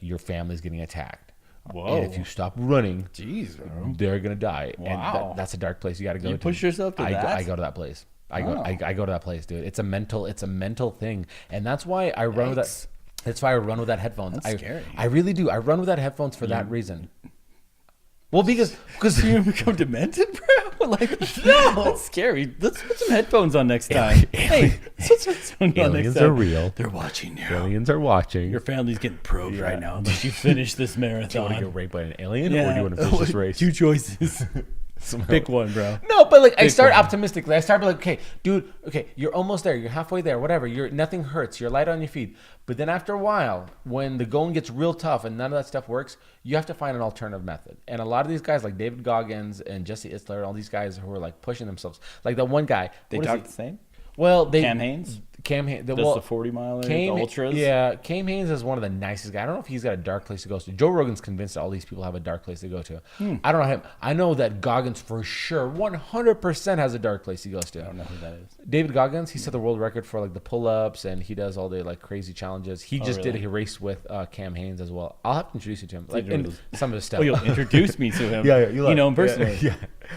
your family's getting attacked. Whoa. And if you stop running, Jeez, bro. they're gonna die. Wow. And that's a dark place you got to go to. You push yourself to I that? go to that place. I Wow. go to that place, dude. It's a mental thing, and that's why I run with Yikes. that. That's why I run with that headphones. That's scary. I really do. I run with that headphones for that reason. Well, because You become demented, bro? Like, no, that's scary. Let's put some headphones on next time. Hey, let's put some headphones on next aliens time. are real. They're watching you. Aliens are watching. Your family's getting probed right now unless you finish this do you want to marathon. get raped by an alien, or do you want to finish this race? Two choices. Pick one, bro. No, but like I Big start one. optimistically. I start like, okay, dude, okay, you're almost there. You're halfway there. Whatever. Nothing hurts. You're light on your feet. But then after a while, when the going gets real tough and none of that stuff works, you have to find an alternative method. And a lot of these guys, like David Goggins and Jesse Itzler, all these guys who are like pushing themselves, like that one guy. They what is talk he? the same? Well, Cam Hanes? Cam Hanes. That's the 40 miler, the ultras? Yeah, Cam Hanes is one of the nicest guys. I don't know if he's got a dark place to go to. Joe Rogan's convinced that all these people have a dark place to go to. I don't know him. I know that Goggins for sure, 100% has a dark place he goes to. I don't know who that is. David Goggins, he set the world record for like the pull-ups, and he does all the like crazy challenges. He just really? did a race with Cam Hanes as well. I'll have to introduce you to him, like doing in those- some of his stuff. Oh, you'll introduce me to him. you know him personally. Yeah.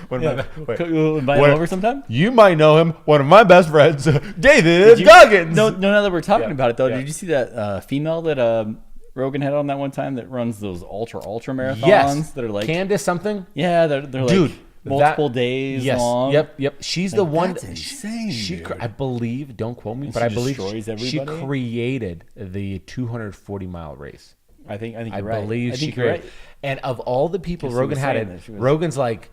One Yeah. of my, You'll invite him What- over sometime? you might know him. One of my best friends, David Goggins. No, now that we're talking Yeah, about it, though, yeah. did you see that female that Rogan had on that one time that runs those ultra marathons Yes, that are like, Candace something. yeah, they're Dude, like multiple that- days yes, long. Yep. She's the one. that's insane, dude. I believe. Don't quote me, And but she I believe destroys she everybody? created the 240-mile race. I think I you're right. believe I she think you're created. right. And of all the people 'Cause he Rogan was had saying it, that she was- Rogan's like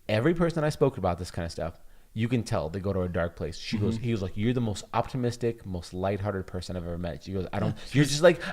every person I spoke about this kind of stuff. You can tell they go to a dark place. She Mm-hmm. goes. He was like, "You're the most optimistic, most lighthearted person I've ever met." She goes, "I don't." You're just like, I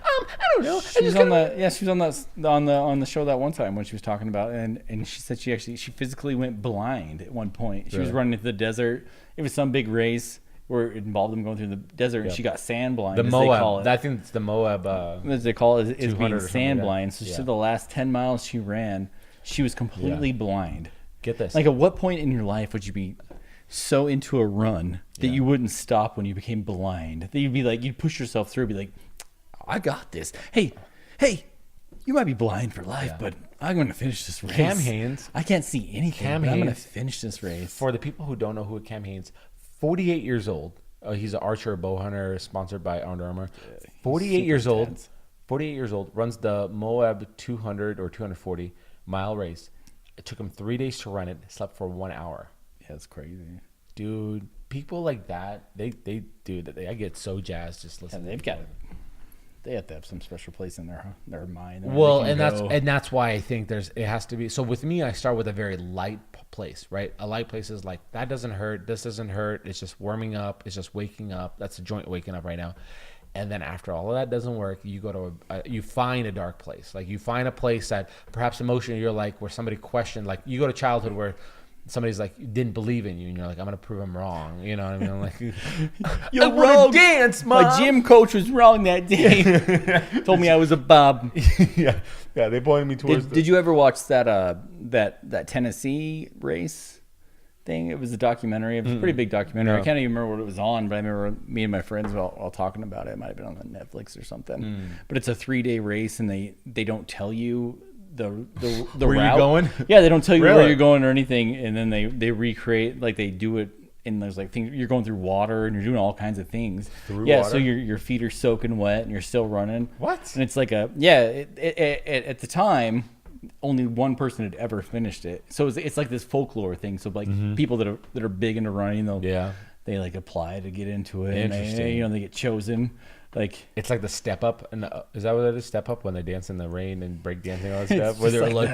don't know. She was on the show that one time when she was talking about and she said she physically went blind at one point. She was Really? running into the desert. It was some big race where it involved them going through the desert and she got sand blind. The as they call Moab. it. I think it's the Moab. As they call it, is 200 being or something sand like that. blind. So she Yeah. said the last 10 miles she ran, she was completely blind. Get this. Like, at what point in your life would you be so into a run that you wouldn't stop when you became blind? That you'd be like, you'd push yourself through, be like, I got this. Hey, you might be blind for life, but I'm going to finish this race. Cam Hanes. I can't see anything, Cam but I'm going to Hanes- finish this race. For the people who don't know who Cam Hanes, 48 years old, He's an archer, bow hunter, sponsored by Under Armour. 48 years old. intense. 48 years old. Runs the Moab 200 or 240 mile race. It took him 3 days to run it. Slept for 1 hour. Yeah, it's crazy. Dude, people like that, I get so jazzed just listening. They have to have some special place in their mind. Well, and that's why I think it has to be. So with me, I start with a very light place, right? A light place is like, that doesn't hurt, this doesn't hurt, it's just warming up, it's just waking up. That's a joint waking up right now. And then after all of that doesn't work, you go to you find a dark place. Like you find a place that perhaps emotionally you're like, where somebody questioned, like you go to childhood where somebody's like didn't believe in you, and you're like, I'm gonna prove them wrong. You know what I mean? Like, you're I wanna wrong. dance, Mom. My gym coach was wrong that day. Told me I was a bum. yeah, they pointed me towards. Did you ever watch that Tennessee race thing? It was a documentary. It was a pretty big documentary. No. I can't even remember what it was on, but I remember me and my friends all talking about it. It might have been on Netflix or something. But it's a 3-day race, and they don't tell you the Where route. you going? Yeah, they don't tell you where Really? you're going or anything, and then they recreate, like they do it. And there's like things, you're going through water and you're doing all kinds of things. Through yeah, water? so your feet are soaking wet and you're still running. What? And it's like at the time, only one person had ever finished it. So it's like this folklore thing. So like people that are big into running, they like apply to get into it. Interesting. And they get chosen. Like It's like the step up, and is that what it is? Step up when they dance in the rain and break dancing all that stuff. Where they're like,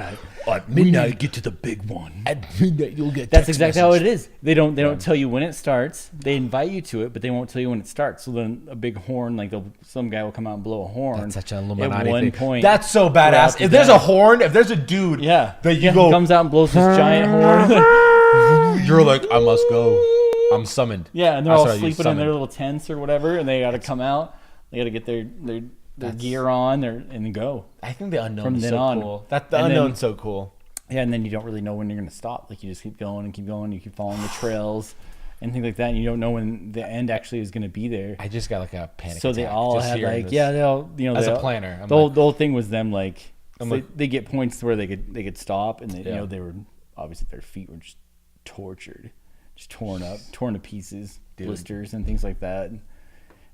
at midnight, get to the big one. at midnight you'll get. That's text exactly how message. it is. They don't tell you when it starts. They invite you to it, but they won't tell you when it starts. So then a big horn, like some guy will come out and blow a horn. That's such an Illuminati at one thing. point. That's so throughout badass. the If there's day. a horn, if there's a dude, that you go, comes out and blows this giant horn. you're like, I must go. I'm summoned. Yeah, and they're That's all what I use, sleeping in summoned. their little tents or whatever, and they got to come out. They got to get their gear on, and go. I think the unknown From is then so on. cool. The And then- unknown's so cool. Yeah, and then you don't really know when you're going to stop. Like you just keep going and keep going. You keep following the trails and things like that. And you don't know when the end actually is going to be there. I just got like a panic So attack. they all just had hearing like, this. they all, As they a all- planner, I'm The whole, like- the whole thing was them like, I'm so like- they get points where they could stop, and Yeah. they were obviously their feet were just tortured, just torn to pieces, blisters and things like that.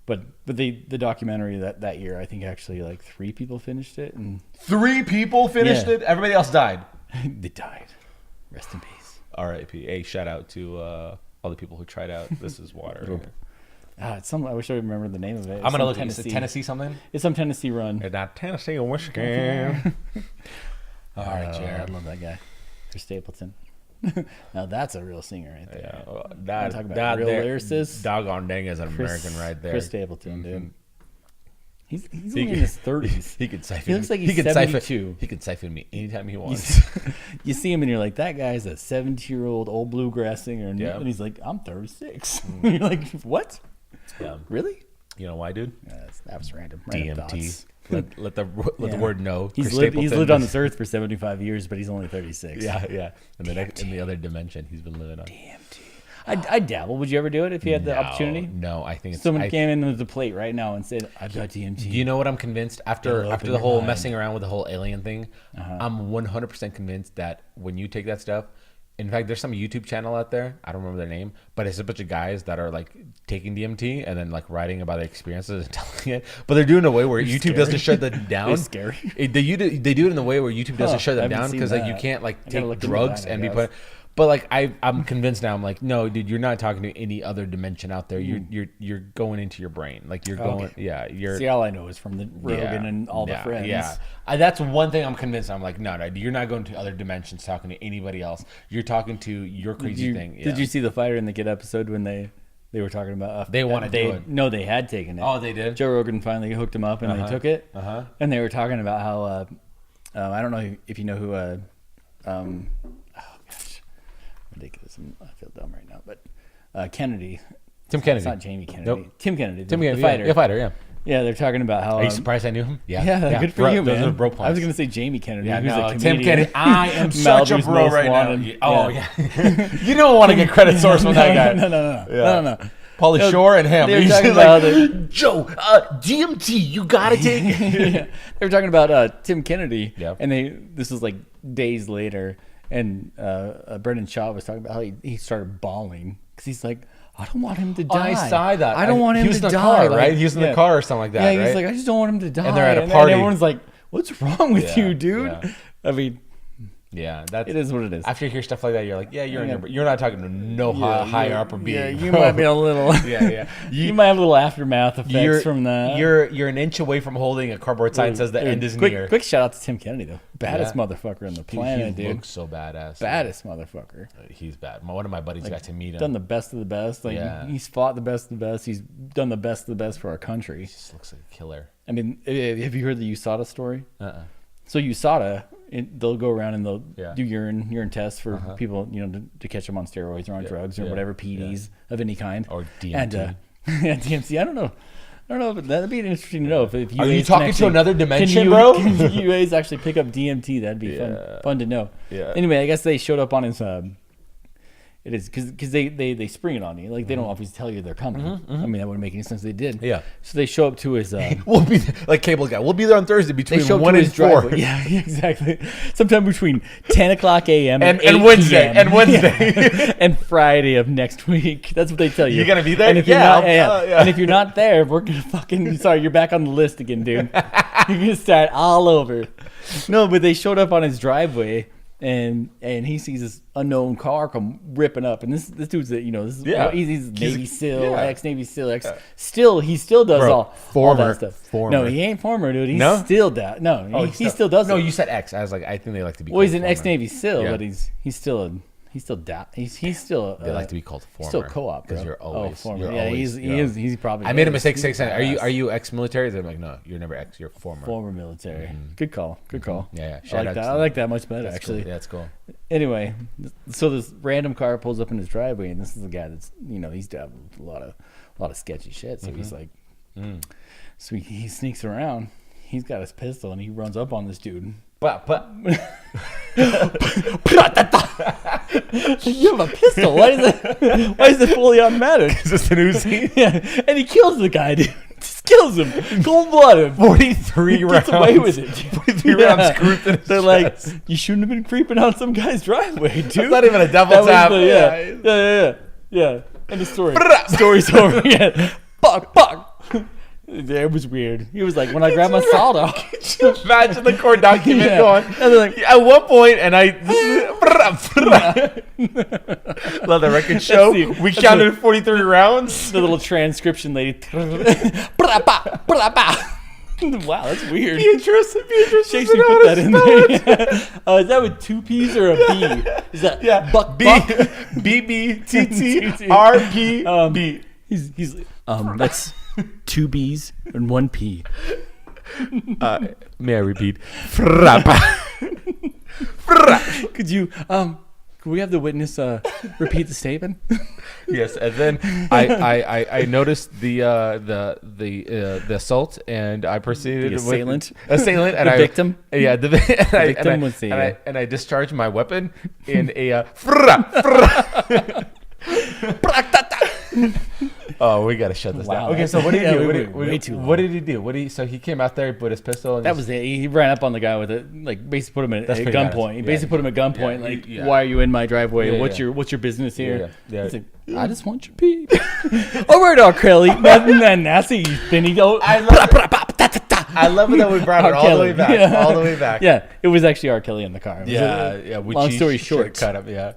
But the documentary that year, I think actually like 3 people finished it, and 3 people finished Yeah. it. Everybody else died. they died. Rest in peace. R.I.P. Hey, shout out to all the people who tried out This Is Water. It's some. I wish I remember the name of it. I'm gonna look at Tennessee. Tennessee something. It's some Tennessee run. It's not Tennessee whiskey. All right, I Jared. love that guy, Chris Stapleton. Now that's a real singer right there. Yeah, that, talk about that real there, lyricist. doggone dang is an American right there. Chris Stapleton, dude. He's He only in could- his 30s. He could siphon. He looks like he's he could 72. Siphon, he could siphon me anytime he You wants. see, you see him and you're like, that guy's a 70-year-old old bluegrass singer, and, Yeah. and he's like, I'm 36. You're like, what? Yeah. Really? You know why, dude? Yeah, that was random. DMT. thoughts. Let the Yeah. word know. He's Chris lived Stapleton on is- this earth for 75 years, but he's only 36. Yeah. And then in the other dimension, he's been living on. DMT. I'd dabble. Would you ever do it if you had the opportunity? No, I think it's. Someone I- came in with the plate right now and said, I've got DMT. Do you know what I'm convinced after It'll after open the your whole mind. messing around with the whole alien thing? I'm 100% convinced that when you take that stuff, in fact, there's some YouTube channel out there. I don't remember their name, but it's a bunch of guys that are like taking DMT and then like writing about their experiences and telling it. But they're doing it in a way where YouTube doesn't shut them down. They're scary. They do it in the way where YouTube doesn't Huh, shut I them haven't down seen because like you that. can't like I gotta look take into drugs that, I and be guess. put. But like I'm convinced now. I'm like, no, dude, you're not talking to any other dimension out there. You're going into your brain. Like you're going. Okay. Yeah, you're. See, all I know is from the Rogan and all the friends. Yeah, that's one thing I'm convinced. I'm like, no, you're not going to other dimensions talking to anybody else. You're talking to your crazy thing. Yeah. Did you see the Fighter in the Kid episode when they were talking about They wanna do it. No, they had taken it. Oh, they did? Joe Rogan finally hooked him up and they took it. Uh-huh. And they were talking about how I don't know if you know who oh gosh, ridiculous. I feel dumb right now, but Kennedy. Tim Kennedy? It's not Jamie Kennedy. Nope. Tim Kennedy. Tim the Kennedy, fighter. Yeah, fighter. Yeah. Yeah, they're talking about how. Are you surprised I knew him? Yeah, good for you, Those man. are bro I was points. gonna say Jamie Kennedy. Yeah, who's no, a Tim comedian. Kennedy. I am such a Malibu's bro Most right Wanted. now. Oh yeah. You don't want to get credit source with that guy. No. Pauly No, Shore and him. they were He's talking just about like, Joe, DMT, you gotta take it. Yeah. They were talking about Tim Kennedy, Yeah. and this was like days later, and Brendan Shaw was talking about how he started bawling because he's like, I don't want him to Oh, die. I saw that. I don't want him He was to in the die. car, Like, right? He was in the car or something like that, Yeah, right? he's like, I just don't want him to die. they're at a party. everyone's like, what's wrong with Yeah, you, dude? yeah. I mean, Yeah, that's it is what it is. After you hear stuff like that, you're like, yeah, you're not talking to no higher upper being. Yeah, you bro. might be a little. Yeah. You might have a little aftermath effects from that. You're an inch away from holding a cardboard sign that says the Dude, end is quick, near. Quick shout out to Tim Kennedy though, baddest Yeah. motherfucker on the Dude, planet, he dude. looks so badass. Baddest motherfucker. He's bad. One of my buddies got to meet him. Done the best of the best. Like Yeah. he's fought the best of the best. He's done the best of the best for our country. He just looks like a killer. I mean, have you heard the USADA story? Uh-uh. So USADA, they'll go around and they'll Yeah. do urine tests for people, to catch them on steroids or on drugs or whatever PEDs of any kind. Or DMT. And, yeah, DMT. I don't know. But that'd be interesting to know if UAs Are you can talking to actually- another dimension, can bro? Can UAs actually pick up DMT? That'd be fun to know. Yeah. Anyway, I guess they showed up on his. It is because they spring it on you. Like they don't always tell you they're coming. I mean that wouldn't make any sense. If they did. Yeah. So they show up to his. We'll be like cable guy. We'll be there on Thursday They between show up 1 to and his 4. driveway. Yeah, exactly. Sometime between 10 o'clock a.m. And 8 Wednesday, p.m. and Wednesday. Yeah. And Friday of next week. That's what they tell you. You gonna be there? And if you're Yeah, not, yeah. And if you're not there, we're gonna fucking. Sorry, you're back on the list again, dude. You're gonna start all over. No, but they showed up on his driveway. And he sees this unknown car come ripping up, and this dude's he's Navy SEAL, ex-Navy SEAL, he still does all former, that stuff. former. No, he ain't former, dude. He's No? still does. No, he still does. No, it. you said X. I was like, I think they like to be. Well, he's called an former. ex-Navy SEAL, Yeah. but he's still They like to be called former. He's still co-op because bro. you're always. former. You're Yeah, always, he's probably. I made a mistake he's saying, badass. "Are you ex-military?" They're like, "No, you're never ex. You're former." former military? Good call. Good call. Yeah. I Shout like out that. to I them. like that much better That's actually. Cool. Yeah, that's cool. Anyway, so this random car pulls up in his driveway, and this is the guy that's he's done a lot of sketchy shit. So he's like, so he sneaks around. He's got his pistol, and he runs up on this dude. But You have a pistol. Why is it fully automatic? is this an Uzi? Yeah, and he kills the guy, dude. Just kills him, cold blooded. 43 rounds. Gets away with it. 43 rounds grouped in his They're like, chest. you shouldn't have been creeping on some guy's driveway, dude. That's not even a double That was tap. the- yeah. End of story. Story's over. Yeah. Fuck. Yeah, it was weird. He was like, when I grabbed my saldo. Imagine the court document Yeah. going. And they're like, At one point, and I let the record show. That's the- We that's counted 43 rounds. the little transcription lady. Wow, that's weird. Be interested. Shakespeare to know put how that to in spell there. it. Yeah. Is that with two P's or a B? Is that buck? B B T T R P B. He's that's two B's and one P. May I repeat? Could you could we have the witness repeat the statement? Yes, and then I noticed the assault, and I proceeded The with assailant? and The victim? Yeah, the victim was the, and I discharged my weapon in a. Oh, we gotta shut this Wow, down. Okay, so what did he yeah, do? we went way too What did he do? So he came out there, put his pistol. And That was it. He ran up on the guy with it, like basically put him at pretty gunpoint. badass. He Yeah. basically put him at gunpoint, Yeah, like, yeah. why are you in my driveway? Yeah, what's yeah. your business here? Yeah. He's like, I just want your pee. All right, R. Kelly. Nothing that nasty, you finny. I love it that we brought it R. all the Kelly. way back. Yeah. All the way back. Yeah, it was actually R. Kelly in the car. It was Yeah. long story short, cut up. Yeah.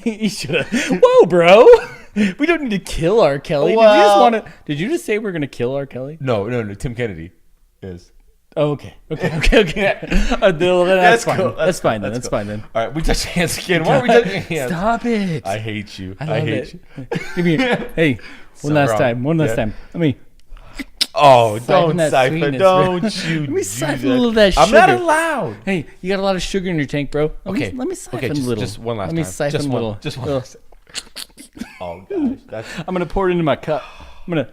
he should have. Whoa, bro! We don't need to kill R. Kelly. Well- Did you just say we're gonna kill R. Kelly? No. Tim Kennedy is. Oh, okay. That's fine. cool. That's fine then. That's That's cool. fine then. All right, we touched hands again. Why are we touching hands? Stop it! I hate you. I I love hate it. you. Give me. Hey, one last wrong. time. One last Yeah. time. Let me. Oh, Siphon don't that siphon. sweetness, Don't you Let me do siphon that. a little of that I'm not sugar. allowed. Hey, you got a lot of sugar in your tank, bro. Okay. Let me siphon Okay, a little. just one last Let me time. siphon Just a one. little. Just one. Little. Oh gosh, that's I'm gonna pour it into my cup. I'm gonna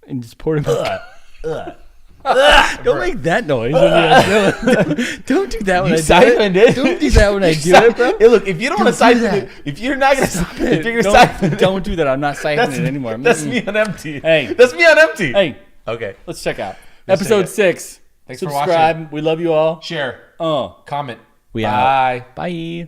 and just pour it in my cup. Don't make that noise. When don't do that when you I do siphoned it. it. Don't do that when I do it, bro. Hey, look, if you don't want to Don't do siphon that. it, if you're not gonna, if you're gonna Don't- siphon it, don't do that. I'm not siphoning it anymore. That's Mm-mm. me on empty. Hey. That's me on empty. Hey, Okay. let's check out Let's episode check it. 6. Thanks for Subscribe. We love you all. Share. Oh, Comment. we Bye. out. Bye.